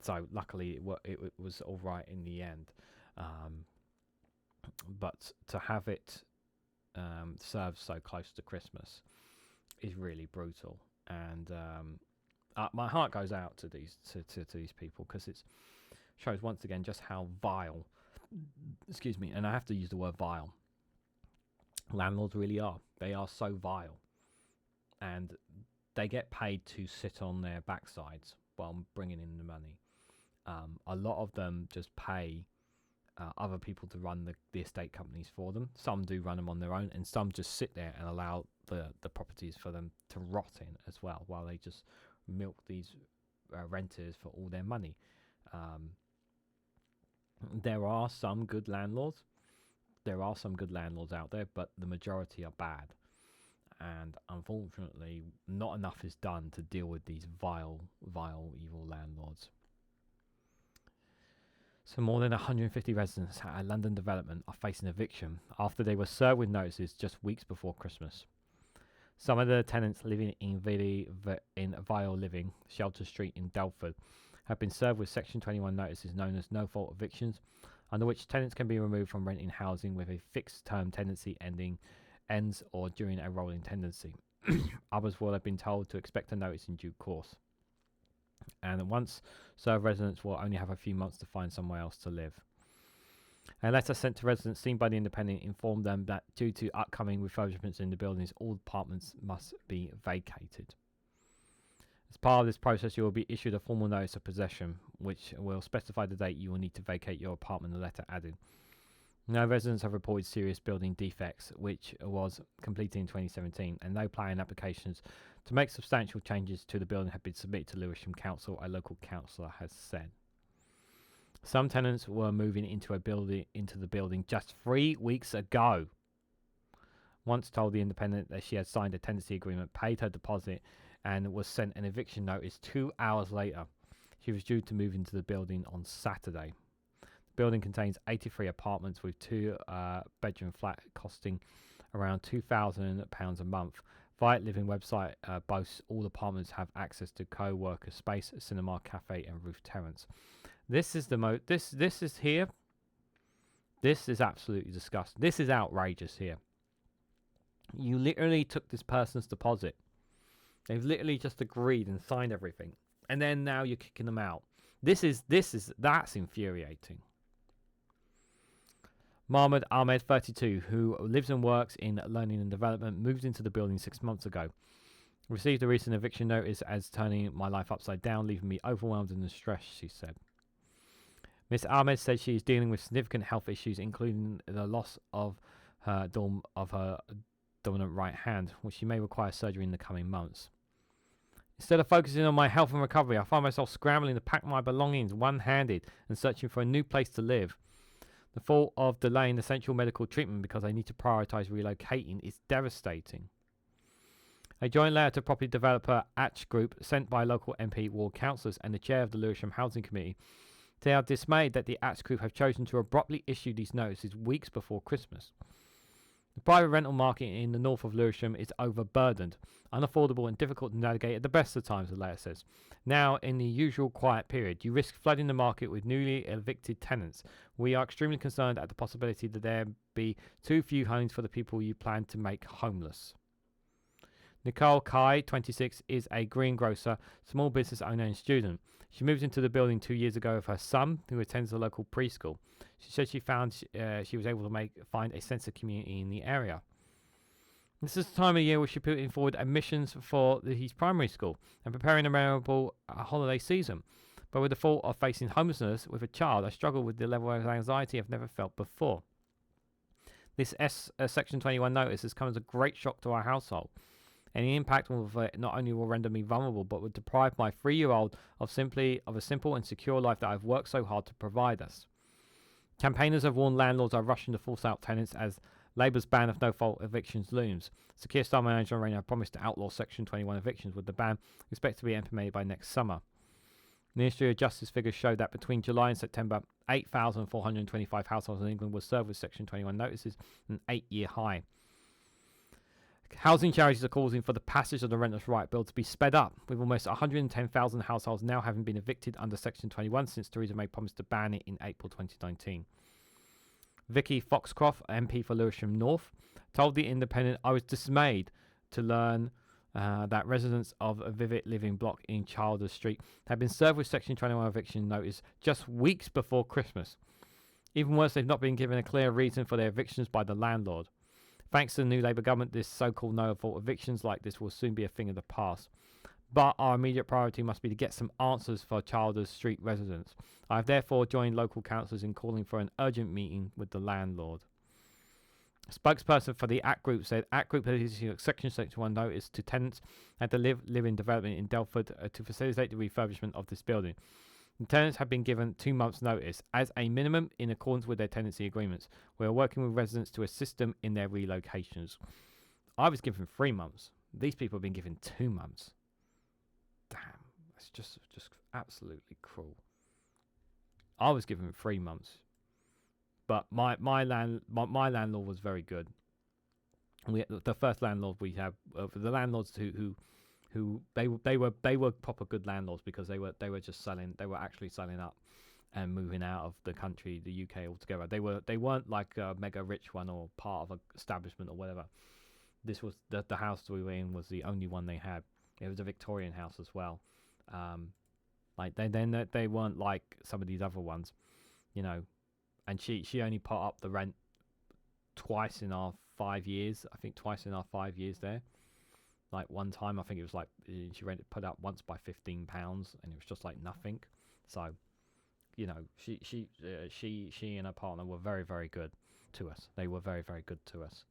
So luckily it was all right in the end. But to have it served so close to Christmas is really brutal, and my heart goes out to these people, because it shows once again just how vile, excuse me, and I have to use the word vile, landlords really are. They are so vile, and they get paid to sit on their backsides while bringing in the money. A lot of them just pay other people to run the estate companies for them. Some do run them on their own, and some just sit there and allow the properties for them to rot in as well, while they just milk these renters for all their money. There are some good landlords. There are some good landlords out there, but the majority are bad. And unfortunately, not enough is done to deal with these vile, evil landlords. So more than 150 residents at a London development are facing eviction after they were served with notices just weeks before Christmas. Some of the tenants living in Vile Living, Shelter Street in Delford, have been served with Section 21 notices known as no-fault evictions, under which tenants can be removed from renting housing with a fixed-term tenancy ends or during a rolling tenancy. Others will have been told to expect a notice in due course. And once served, residents will only have a few months to find somewhere else to live. A letter sent to residents seen by the Independent informed them that due to upcoming refurbishments in the buildings, all apartments must be vacated. As part of this process, you will be issued a formal notice of possession, which will specify the date you will need to vacate your apartment, the letter added. No residents have reported serious building defects, which was completed in 2017, and no planning applications to make substantial changes to the building have been submitted to Lewisham Council, a local councillor has said. Some tenants were moving into the building just 3 weeks ago. Once told the Independent that she had signed a tenancy agreement, paid her deposit, and was sent an eviction notice 2 hours later. She was due to move into the building on Saturday. The building contains 83 apartments with 2-bedroom flat costing around £2,000 a month. Vite Living website boasts all apartments have access to co-worker space, cinema, cafe, and roof terrace. This is This is here. This is absolutely disgusting. This is outrageous here. You literally took this person's deposit. They've literally just agreed and signed everything, and then now you're kicking them out. That's infuriating. Mahmoud Ahmed, 32, who lives and works in learning and development, moved into the building 6 months ago. Received a recent eviction notice as turning my life upside down, leaving me overwhelmed and distressed, she said. Miss Ahmed said she is dealing with significant health issues, including the loss of her dominant right hand, which she may require surgery in the coming months. Instead of focusing on my health and recovery, I find myself scrambling to pack my belongings one-handed and searching for a new place to live. The thought of delaying essential medical treatment because I need to prioritise relocating is devastating. A joint letter to property developer Ange Group, sent by local MP, ward councillors and the chair of the Lewisham Housing Committee, they are dismayed that the Ange Group have chosen to abruptly issue these notices weeks before Christmas. The private rental market in the north of Lewisham is overburdened, unaffordable and difficult to navigate at the best of times, the letter says. Now, in the usual quiet period, you risk flooding the market with newly evicted tenants. We are extremely concerned at the possibility that there be too few homes for the people you plan to make homeless. Nicole Kai, 26, is a greengrocer, small business owner and student. She moved into the building 2 years ago with her son, who attends the local preschool. She said she found she was able to find a sense of community in the area. This is the time of year where she's putting forward admissions for his primary school and preparing a memorable holiday season. But with the thought of facing homelessness with a child, I struggle with the level of anxiety I've never felt before. This Section 21 notice has come as a great shock to our household. Any impact of it not only will render me vulnerable, but would deprive my 3-year-old of a simple and secure life that I've worked so hard to provide us. Campaigners have warned landlords are rushing to force out tenants as Labour's ban of no-fault evictions looms. So Keir, Starmer and Ange have promised to outlaw Section 21 evictions, with the ban expected to be implemented by next summer. Ministry of Justice figures show that between July and September, 8,425 households in England were served with Section 21 notices, an 8-year high. Housing charities are calling for the passage of the Renters' Right Bill to be sped up, with almost 110,000 households now having been evicted under Section 21 since Theresa May promised to ban it in April 2019. Vicky Foxcroft, MP for Lewisham North, told The Independent, "I was dismayed to learn that residents of a Vivid Living block in Childers Street had been served with Section 21 eviction notice just weeks before Christmas. Even worse, they've not been given a clear reason for their evictions by the landlord. Thanks to the new Labour government, this so-called no-fault evictions like this will soon be a thing of the past. But our immediate priority must be to get some answers for Childers Street residents. I have therefore joined local councillors in calling for an urgent meeting with the landlord." A spokesperson for the ACT Group said ACT Group has issued a Section 21 notice to tenants at the live-in development in Delford to facilitate the refurbishment of this building. The tenants have been given 2 months' notice as a minimum in accordance with their tenancy agreements. We are working with residents to assist them in their relocations. I was given 3 months. These people have been given 2 months. Damn, that's just absolutely cruel. I was given 3 months. But my landlord was very good. The first landlord we had, the landlords who they were proper good landlords, because they were just selling. They were actually selling up and moving out of the country, the UK altogether. They weren't like a mega rich one or part of an establishment or whatever. This was the house we were in was the only one they had. It was a Victorian house as well. Like they weren't like some of these other ones, you know. And she only put up the rent twice in our 5 years. I think twice in our 5 years there. Like one time, I think it was like she put up once by £15, and it was just like nothing. So, you know, she and her partner were very, very good to us. They were very, very good to us.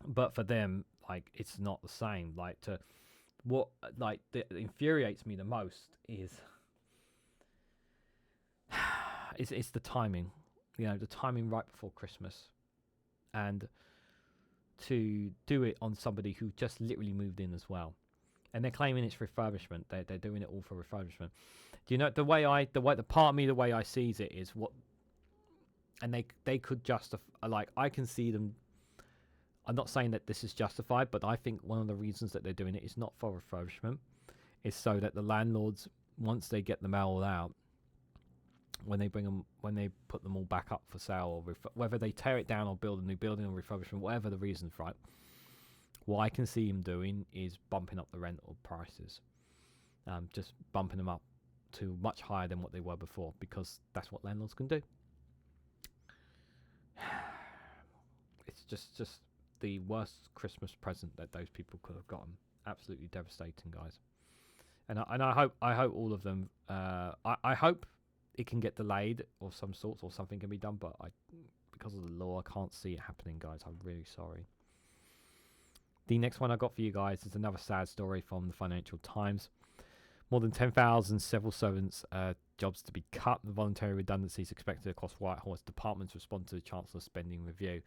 But for them, like, it's not the same. Like, what that infuriates me the most is. It's the timing, you know, the timing right before Christmas, and to do it on somebody who just literally moved in as well, and they're claiming it's refurbishment. They're doing it all for refurbishment. Do you know the part of me, the way I sees it is what, and they could justify. Like, I can see them. I'm not saying that this is justified, but I think one of the reasons that they're doing it is not for refurbishment. It's so that the landlords, once they get them all out, when they put them all back up for sale, or whether they tear it down or build a new building or refurbishment, whatever the reasons, right? What I can see them doing is bumping up the rental prices, just bumping them up to much higher than what they were before, because that's what landlords can do. It's just the worst Christmas present that those people could have gotten. Absolutely devastating, guys. And I hope all of them. I hope it can get delayed of some sorts, or something can be done, but because of the law, I can't see it happening, guys. I'm really sorry. The next one I got for you guys is another sad story from the Financial Times. More than 10,000 civil servants jobs to be cut. The voluntary redundancies expected across Whitehall as departments respond to the Chancellor's spending review.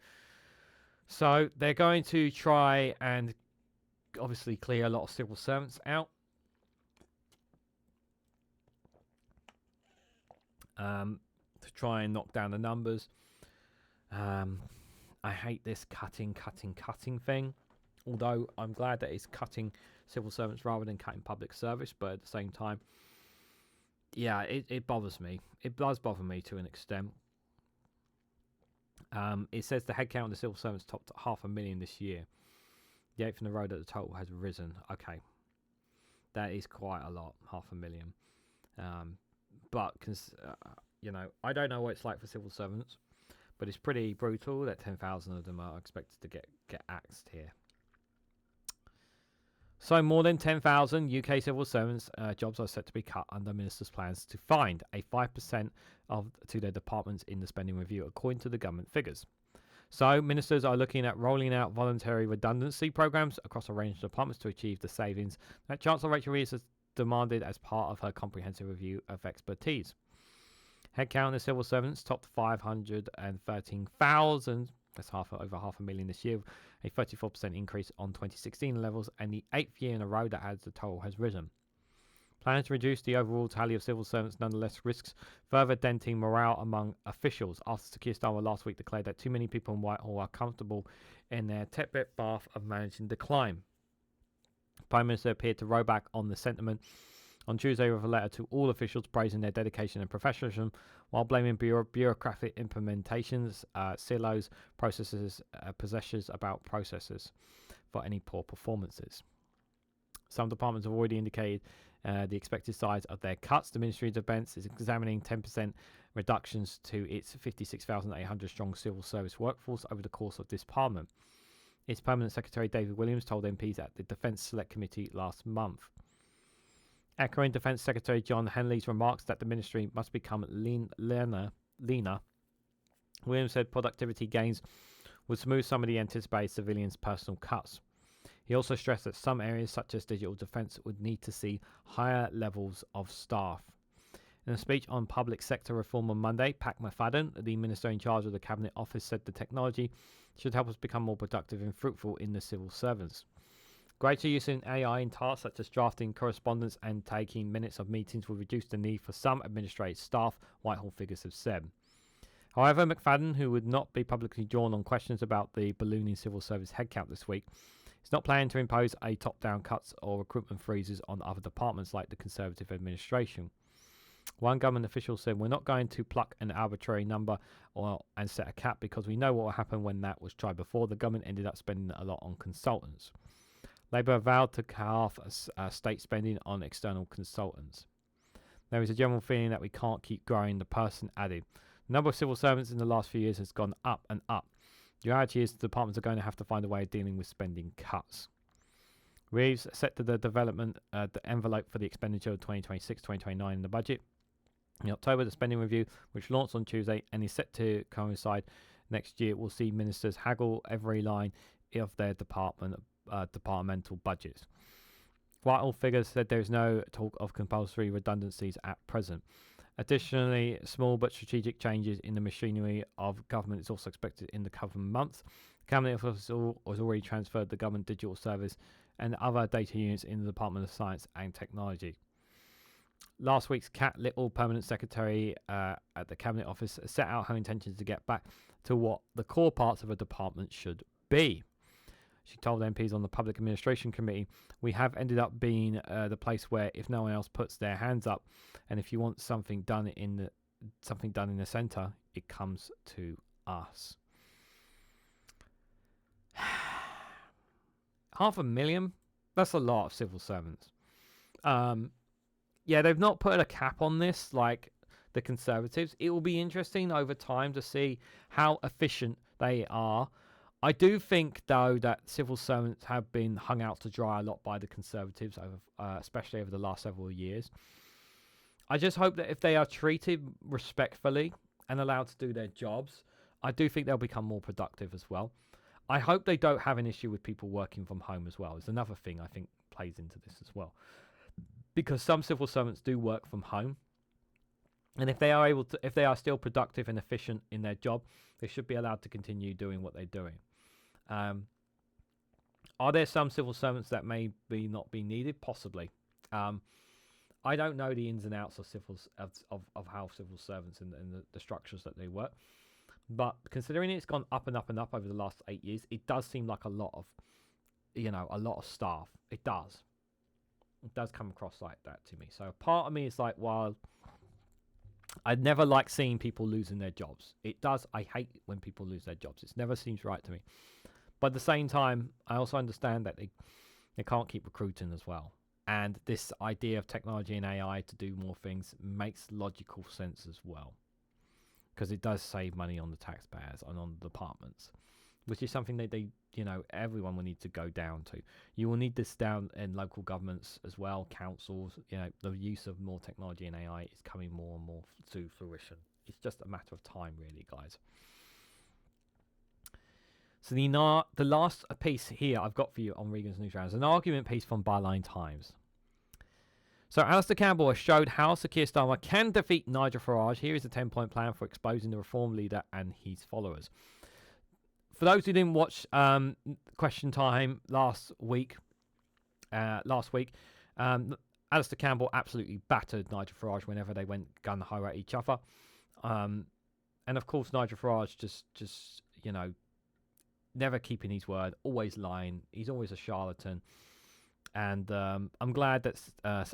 So they're going to try and obviously clear a lot of civil servants out. To try and knock down the numbers. I hate this cutting thing. Although I'm glad that it's cutting civil servants rather than cutting public service, but at the same time, yeah, it bothers me. It does bother me to an extent. It says the headcount of the civil servants topped 500,000 this year. The 8th in a row that the total has risen. Okay, that is quite a lot, 500,000. But you know, I don't know what it's like for civil servants, but it's pretty brutal that 10,000 of them are expected to get axed here. So more than 10,000 UK civil servants jobs are set to be cut under Minister's plans to find a 5% to their departments in the spending review, according to the government figures. So ministers are looking at rolling out voluntary redundancy programs across a range of departments to achieve the savings that Chancellor Rachel Reeves has demanded as part of her comprehensive review of expertise. Headcount in the civil servants topped 513,000. That's over 500,000 this year, a 34% increase on 2016 levels, and the 8th year in a row that the total has risen. Planning to reduce the overall tally of civil servants nonetheless risks further denting morale among officials after Keir Starmer last week declared that too many people in Whitehall are comfortable in their tepid path of managing decline. The Prime Minister appeared to row back on the sentiment on Tuesday with a letter to all officials praising their dedication and professionalism while blaming bureaucratic implementations, silos, processes, possessions about processes for any poor performances. Some departments have already indicated the expected size of their cuts. The Ministry of Defence is examining 10% reductions to its 56,800 strong civil service workforce over the course of this Parliament. Its Permanent Secretary David Williams told MPs at the Defence Select Committee last month. Echoing Defence Secretary John Henley's remarks that the ministry must become leaner, Williams said productivity gains would smooth some of the anticipated civilians' personal cuts. He also stressed that some areas, such as digital defence, would need to see higher levels of staff. In a speech on public sector reform on Monday, Pat McFadden, the minister in charge of the Cabinet Office, said the technology should help us become more productive and fruitful in the civil servants. Greater use in AI in tasks such as drafting correspondence and taking minutes of meetings will reduce the need for some administrative staff, Whitehall figures have said. However, McFadden, who would not be publicly drawn on questions about the ballooning civil service headcount this week, is not planning to impose a top-down cuts or recruitment freezes on other departments like the Conservative administration. One government official said, "We're not going to pluck an arbitrary number and set a cap because we know what will happen when that was tried before. The government ended up spending a lot on consultants." Labour vowed to halve state spending on external consultants. "There is a general feeling that we can't keep growing," the person added. The number of civil servants in the last few years has gone up and up. The reality is the departments are going to have to find a way of dealing with spending cuts. Reeves set to the development the envelope for the expenditure of 2026-2029 in the budget. In October, the spending review, which launched on Tuesday and is set to coincide next year, will see ministers haggle every line of their departmental budgets. Whitehall figures said there is no talk of compulsory redundancies at present. Additionally, small but strategic changes in the machinery of government is also expected in the coming months. The Cabinet Office has already transferred the government digital service and other data units in the Department of Science and Technology. Last week's Kat Little, Permanent Secretary at the Cabinet Office, set out her intentions to get back to what the core parts of a department should be. She told MPs on the Public Administration Committee, "We have ended up being the place where if no one else puts their hands up, and if you want something done in the centre, it comes to us." 500,000? That's a lot of civil servants. Yeah, they've not put a cap on this like the Conservatives. It will be interesting over time to see how efficient they are. I do think, though, that civil servants have been hung out to dry a lot by the Conservatives, especially over the last several years. I just hope that if they are treated respectfully and allowed to do their jobs, I do think they'll become more productive as well. I hope they don't have an issue with people working from home as well. It's another thing I think plays into this as well. Because some civil servants do work from home. And if they are still productive and efficient in their job, they should be allowed to continue doing what they're doing. Are there some civil servants that may not be needed? Possibly. I don't know the ins and outs of how civil servants and the structures that they work. But considering it's gone up and up and up over the last 8 years, it does seem like a lot of staff. It does come across like that to me. So part of me is like, well, I'd never like seeing people losing their jobs. It does. I hate when people lose their jobs. It never seems right to me. But at the same time, I also understand that they can't keep recruiting as well. And this idea of technology and AI to do more things makes logical sense as well. Because it does save money on the taxpayers and on the departments, which is something that everyone will need to go down to. You will need this down in local governments as well, councils. The use of more technology and AI is coming more and more to fruition. It's just a matter of time, really, guys. So the last piece here I've got for you on Regan's Newsround is an argument piece from Byline Times. So Alastair Campbell has showed how Sir Keir Starmer can defeat Nigel Farage. Here is a 10-point plan for exposing the Reform leader and his followers. For those who didn't watch Question Time last week, Alastair Campbell absolutely battered Nigel Farage whenever they went gun-ho at each other. And of course, Nigel Farage just never keeping his word, always lying. He's always a charlatan. And I'm glad that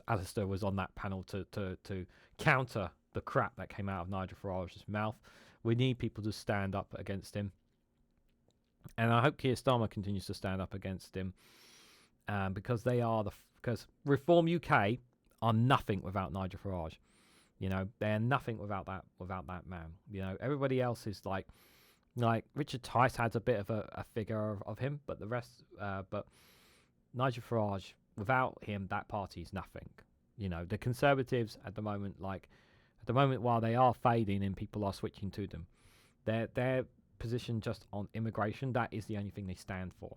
Alastair was on that panel to counter the crap that came out of Nigel Farage's mouth. We need people to stand up against him. And I hope Keir Starmer continues to stand up against him, because because Reform UK are nothing without Nigel Farage. They're nothing without that man. Everybody else is like Richard Tice has a bit of a figure of him, but the rest, but Nigel Farage, without him, that party is nothing. The Conservatives at the moment, while they are fading and people are switching to them, their position just on immigration, that is the only thing they stand for.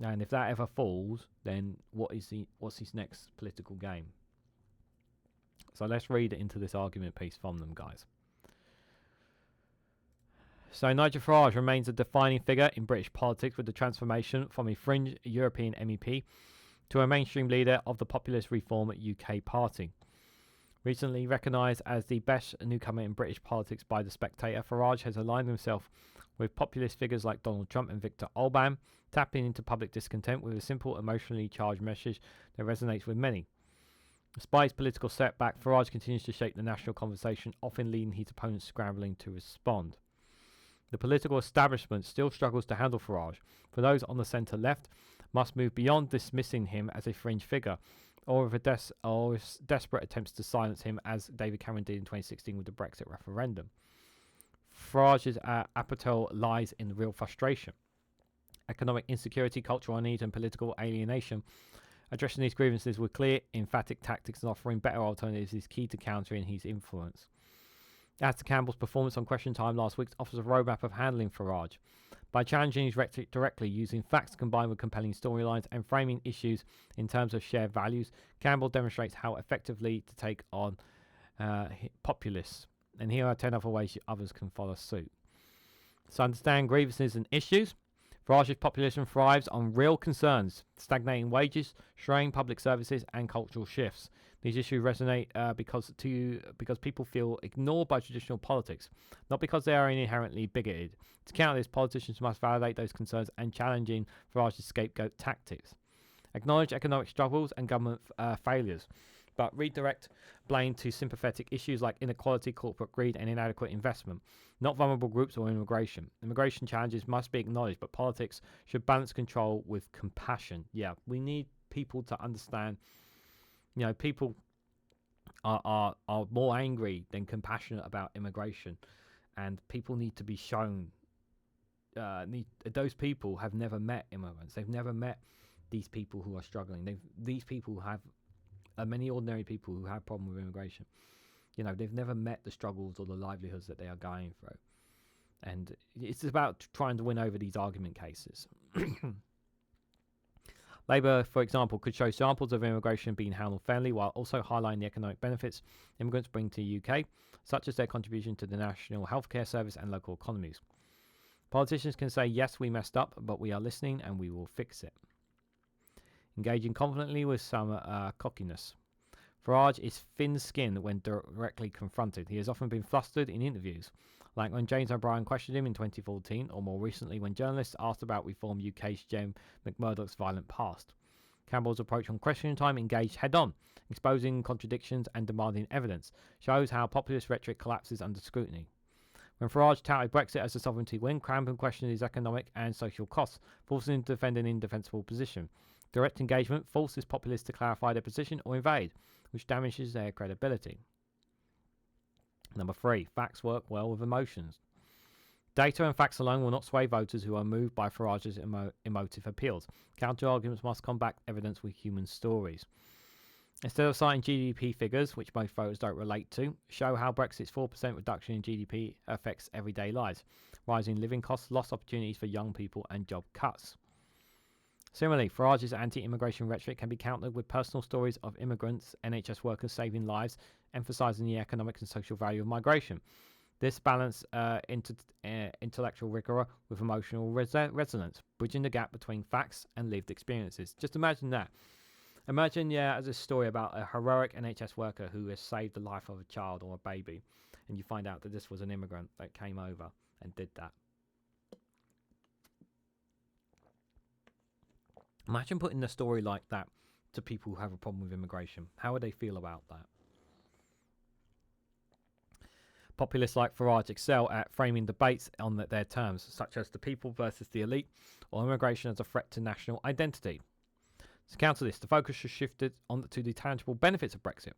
And if that ever falls, then what's his next political game? So let's read into this argument piece from them, guys. So Nigel Farage remains a defining figure in British politics, with the transformation from a fringe European MEP to a mainstream leader of the populist Reform UK party. Recently recognised as the best newcomer in British politics by The Spectator, Farage has aligned himself with populist figures like Donald Trump and Viktor Orbán, tapping into public discontent with a simple, emotionally charged message that resonates with many. Despite his political setback, Farage continues to shape the national conversation, often leaving his opponents scrambling to respond. The political establishment still struggles to handle Farage. For those on the centre-left, must move beyond dismissing him as a fringe figure, or with desperate attempts to silence him, as David Cameron did in 2016 with the Brexit referendum. Farage's appetite lies in real frustration, economic insecurity, cultural unease, and political alienation. Addressing these grievances with clear, emphatic tactics and offering better alternatives is key to countering his influence. Alastair Campbell's performance on Question Time last week offers a roadmap of handling Farage. By challenging his rhetoric directly, using facts combined with compelling storylines, and framing issues in terms of shared values, Campbell demonstrates how effectively to take on populists. And here are 10 other ways others can follow suit. So understand grievances and issues. Farage's populism thrives on real concerns: stagnating wages, shrinking public services, and cultural shifts. These issues resonate because people feel ignored by traditional politics, not because they are inherently bigoted. To counter this, politicians must validate those concerns and challenging Farage's scapegoat tactics. Acknowledge economic struggles and government failures, but redirect blame to sympathetic issues like inequality, corporate greed, and inadequate investment, not vulnerable groups or immigration. Immigration challenges must be acknowledged, but politics should balance control with compassion. Yeah, we need people to understand. People are more angry than compassionate about immigration, and people need to be shown. Those people have never met immigrants. They've never met these people who are struggling. These people have many ordinary people who have problem with immigration. They've never met the struggles or the livelihoods that they are going through, and it's about trying to win over these argument cases. Labour, for example, could show samples of immigration being handled fairly while also highlighting the economic benefits immigrants bring to the UK, such as their contribution to the national healthcare service and local economies. Politicians can say, yes, we messed up, but we are listening and we will fix it. Engaging confidently with some cockiness. Farage is thin-skinned when directly confronted. He has often been flustered in interviews, like when James O'Brien questioned him in 2014, or more recently when journalists asked about Reform UK's Jem McMurdoch's violent past. Campbell's approach on Question Time engaged head-on, exposing contradictions and demanding evidence, shows how populist rhetoric collapses under scrutiny. When Farage touted Brexit as a sovereignty win, Campbell questioned his economic and social costs, forcing him to defend an indefensible position. Direct engagement forces populists to clarify their position or invade, which damages their credibility. Number 3, facts work well with emotions. Data and facts alone will not sway voters who are moved by Farage's emotive appeals. Counter-arguments must combat evidence with human stories. Instead of citing GDP figures, which most voters don't relate to, show how Brexit's 4% reduction in GDP affects everyday lives, rising living costs, lost opportunities for young people, and job cuts. Similarly, Farage's anti-immigration rhetoric can be countered with personal stories of immigrants, NHS workers saving lives, emphasising the economic and social value of migration. This balance intellectual rigour with emotional resonance, bridging the gap between facts and lived experiences. Just imagine that. Imagine, as a story about a heroic NHS worker who has saved the life of a child or a baby, and you find out that this was an immigrant that came over and did that. Imagine putting a story like that to people who have a problem with immigration. How would they feel about that? Populists like Farage excel at framing debates on their terms, such as the people versus the elite, or immigration as a threat to national identity. To counter this, the focus has shifted to the tangible benefits of Brexit,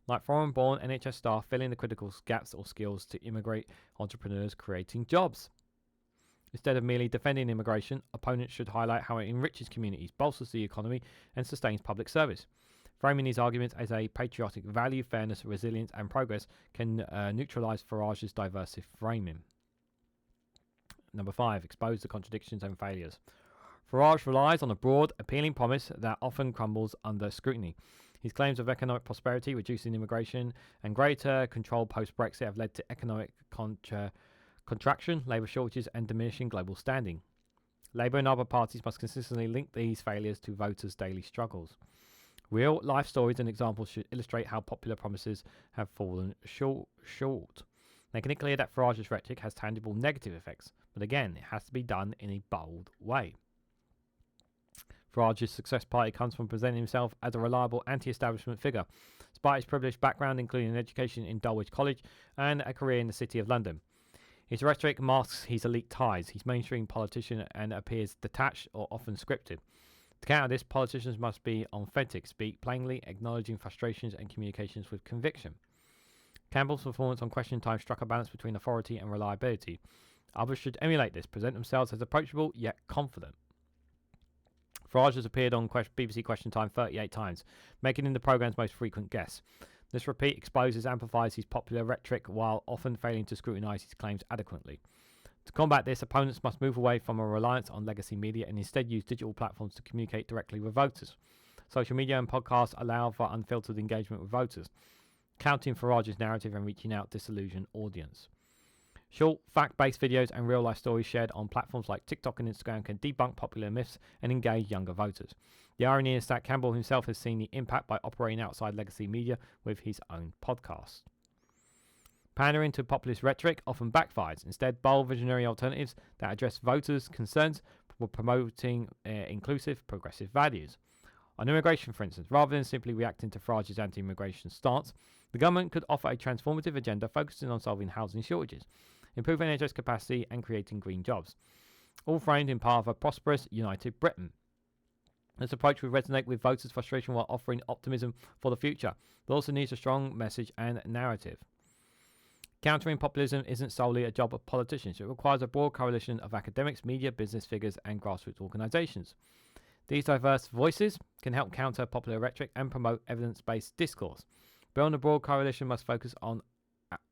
like foreign-born NHS staff filling the critical gaps or skills to immigrate entrepreneurs creating jobs. Instead of merely defending immigration, opponents should highlight how it enriches communities, bolsters the economy, and sustains public service. Framing these arguments as a patriotic value, fairness, resilience, and progress can neutralise Farage's divisive framing. Number 5. Expose the contradictions and failures. Farage relies on a broad, appealing promise that often crumbles under scrutiny. His claims of economic prosperity, reducing immigration, and greater control post-Brexit have led to economic contraction, labour shortages, and diminishing global standing. Labour and other parties must consistently link these failures to voters' daily struggles. Real life stories and examples should illustrate how popular promises have fallen short. Making it clear that Farage's rhetoric has tangible negative effects, but again, it has to be done in a bold way. Farage's success party comes from presenting himself as a reliable anti-establishment figure, despite his privileged background, including an education in Dulwich College and a career in the City of London. His rhetoric masks his elite ties. He's mainstream politician and appears detached or often scripted. To counter this, politicians must be authentic, speak plainly, acknowledging frustrations and communications with conviction. Campbell's performance on Question Time struck a balance between authority and reliability. Others should emulate this, present themselves as approachable yet confident. Farage has appeared on BBC Question Time 38 times, making him the programme's most frequent guest. This repeat exposes and amplifies his popular rhetoric while often failing to scrutinise his claims adequately. To combat this, opponents must move away from a reliance on legacy media and instead use digital platforms to communicate directly with voters. Social media and podcasts allow for unfiltered engagement with voters, counting Farage's narrative and reaching out disillusioned audience. Short, fact-based videos and real-life stories shared on platforms like TikTok and Instagram can debunk popular myths and engage younger voters. The irony is that Campbell himself has seen the impact by operating outside legacy media with his own podcast. Pandering to populist rhetoric often backfires. Instead, bold, visionary alternatives that address voters' concerns were promoting inclusive, progressive values. On immigration, for instance, rather than simply reacting to Farage's anti-immigration stance, the government could offer a transformative agenda focusing on solving housing shortages, improving NHS capacity, and creating green jobs, all framed in part of a prosperous, united Britain. This approach would resonate with voters' frustration while offering optimism for the future, but also needs a strong message and narrative. Countering populism isn't solely a job of politicians. It requires a broad coalition of academics, media, business figures, and grassroots organisations. These diverse voices can help counter popular rhetoric and promote evidence-based discourse. Building a broad coalition must focus on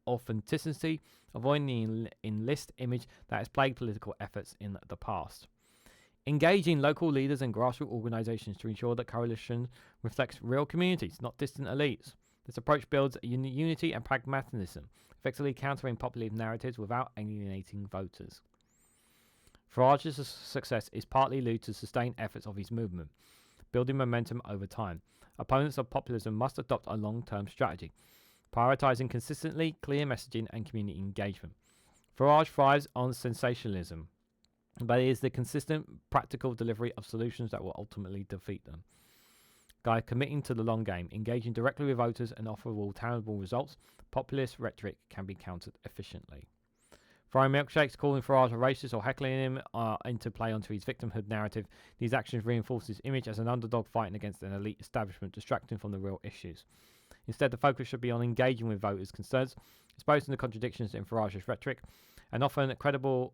authenticity, avoiding the enlist image that has plagued political efforts in the past. Engaging local leaders and grassroots organisations to ensure that coalition reflects real communities, not distant elites. This approach builds unity and pragmatism, effectively countering populist narratives without alienating voters. Farage's success is partly due to sustained efforts of his movement, building momentum over time. Opponents of populism must adopt a long-term strategy, prioritising consistently clear messaging and community engagement. Farage thrives on sensationalism, but it is the consistent, practical delivery of solutions that will ultimately defeat them. By committing to the long game, engaging directly with voters and offering tangible results, populist rhetoric can be countered efficiently. Throwing milkshakes, calling Farage a racist, or heckling him into play onto his victimhood narrative, these actions reinforce his image as an underdog fighting against an elite establishment, distracting from the real issues. Instead, the focus should be on engaging with voters' concerns, exposing the contradictions in Farage's rhetoric, and offering credible,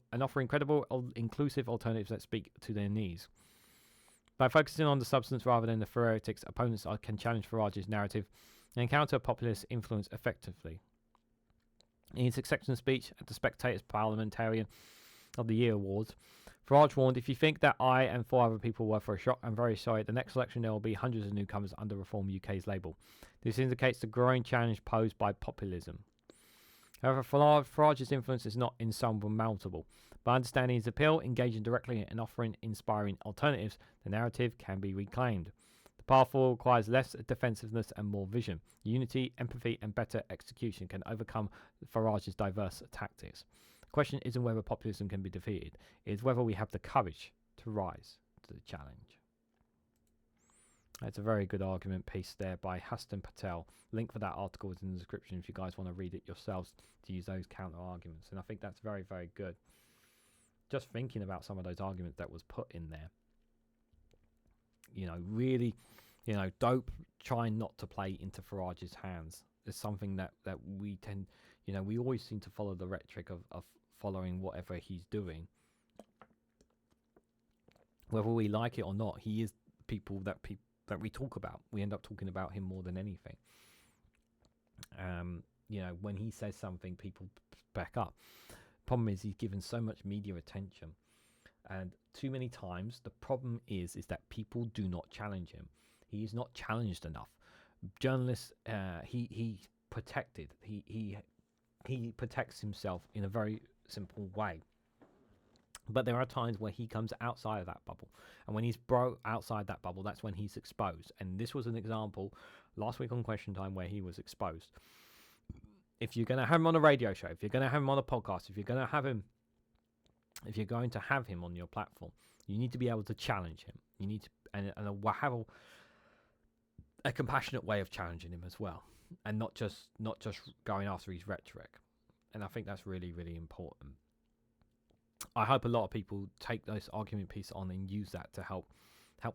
inclusive alternatives that speak to their needs. By focusing on the substance rather than the theoretics, opponents can challenge Farage's narrative and counter populist influence effectively. In his acceptance speech at the Spectator's Parliamentarian of the Year Awards, Farage warned, if you think that I and 4 other people were for a shock, I'm very sorry. At the next election, there will be hundreds of newcomers under Reform UK's label. This indicates the growing challenge posed by populism. However, Farage's influence is not insurmountable. By understanding his appeal, engaging directly and offering inspiring alternatives, the narrative can be reclaimed. The path forward requires less defensiveness and more vision. Unity, empathy, and better execution can overcome Farage's diverse tactics. The question isn't whether populism can be defeated, it is whether we have the courage to rise to the challenge. That's a very good argument piece there by Huston Patel. Link for that article is in the description if you guys want to read it yourselves to use those counter arguments. And I think that's very, very good. Just thinking about some of those arguments that was put in there. You know, really, you know, don't try not to play into Farage's hands. It's something that we tend, you know, we always seem to follow the rhetoric of following whatever he's doing. Whether we like it or not, he is people that we talk about. We end up talking about him more than anything. You know, when he says something, people back up. Problem is, he's given so much media attention, and too many times the problem is that people do not challenge him. He is not challenged enough. Journalists, he protected. He protects himself in a very simple way. But there are times where he comes outside of that bubble. And when he's outside that bubble, that's when he's exposed. And this was an example last week on Question Time where he was exposed. If you're going to have him on a radio show, if you're going to have him on a podcast, if you're going to have him on your platform, you need to be able to challenge him. You need to and have a compassionate way of challenging him as well. And not just going after his rhetoric. And I think that's really, really important. I hope a lot of people take this argument piece on and use that to help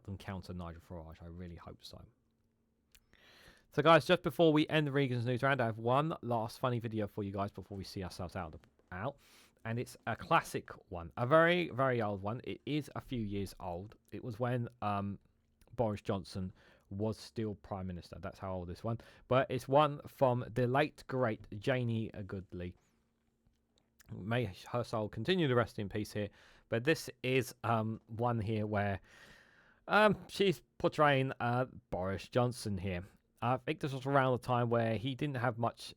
them counter Nigel Farage. I really hope so. So guys, just before we end the Regan's News Round, I have one last funny video for you guys before we see ourselves out. And it's a classic one, a very, very old one. It is a few years old. It was when Boris Johnson was still Prime Minister. That's how old this one. But it's one from the late, great Janie Goodley. May her soul continue to rest in peace here. But this is one here where she's portraying Boris Johnson here. I think this was around the time where he didn't have much,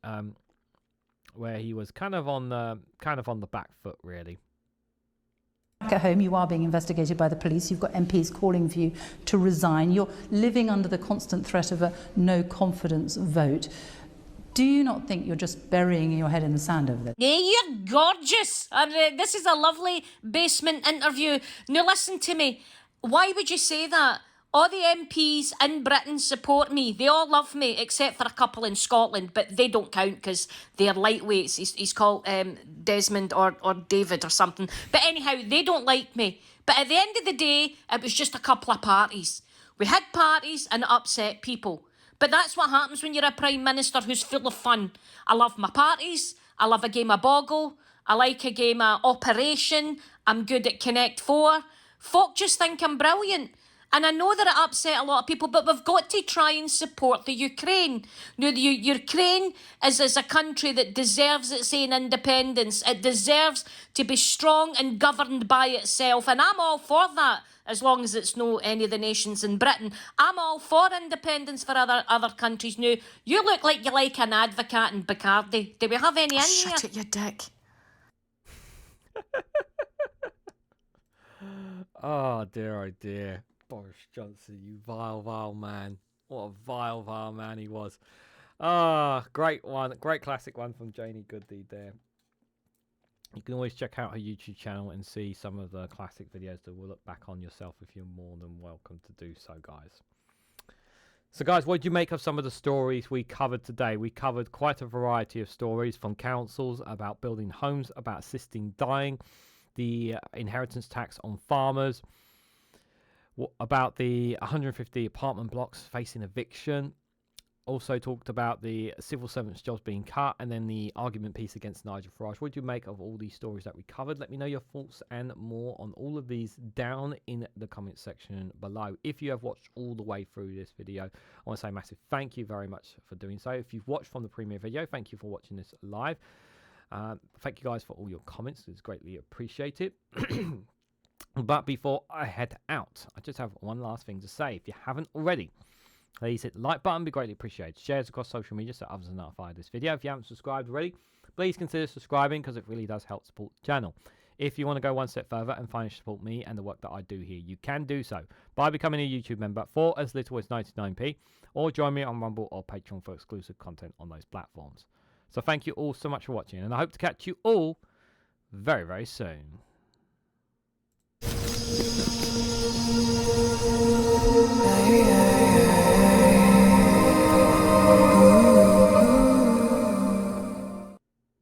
where he was kind of on the back foot, really. Back at home, you are being investigated by the police. You've got MPs calling for you to resign. You're living under the constant threat of a no confidence vote. Do you not think you're just burying your head in the sand over there? Yeah, you're gorgeous. This is a lovely basement interview. Now listen to me. Why would you say that? All the MPs in Britain support me. They all love me, except for a couple in Scotland, but they don't count because they're lightweights. He's called Desmond or David or something. But anyhow, they don't like me. But at the end of the day, it was just a couple of parties. We had parties and it upset people. But that's what happens when you're a Prime Minister who's full of fun. I love my parties. I love a game of Boggle. I like a game of Operation. I'm good at Connect 4. Folk just think I'm brilliant. And I know that it upset a lot of people, but we've got to try and support the Ukraine. Now, the Ukraine is a country that deserves its own independence. It deserves to be strong and governed by itself. And I'm all for that, as long as it's no any of the nations in Britain. I'm all for independence for other countries. Now, you look like you like an advocate in Bacardi. Do we have any in here? Shut it, you dick. Oh dear. Boris Johnson, you vile, vile man. What a vile, vile man he was. Great one. Great classic one from Janie Goodley there. You can always check out her YouTube channel and see some of the classic videos that will look back on yourself if you're more than welcome to do so, guys. So, guys, what did you make of some of the stories we covered today? We covered quite a variety of stories from councils about building homes, about assisting dying, the inheritance tax on farmers, about the 150 apartment blocks facing eviction. Also talked about the civil servants' jobs being cut, and then the argument piece against Nigel Farage. What do you make of all these stories that we covered? Let me know your thoughts and more on all of these down in the comment section below. If you have watched all the way through this video, I want to say a massive thank you very much for doing so. If you've watched from the premiere video, thank you for watching this live. Thank you guys for all your comments. It's greatly appreciated. But before I head out, I just have one last thing to say. If you haven't already, please hit the like button, be greatly appreciated. Shares across social media so others are notified of this video. If you haven't subscribed already, please consider subscribing because it really does help support the channel. If you want to go one step further and financially support me and the work that I do here, you can do so by becoming a YouTube member for as little as 99p, or join me on Rumble or Patreon for exclusive content on those platforms. So thank you all so much for watching, and I hope to catch you all very, very soon.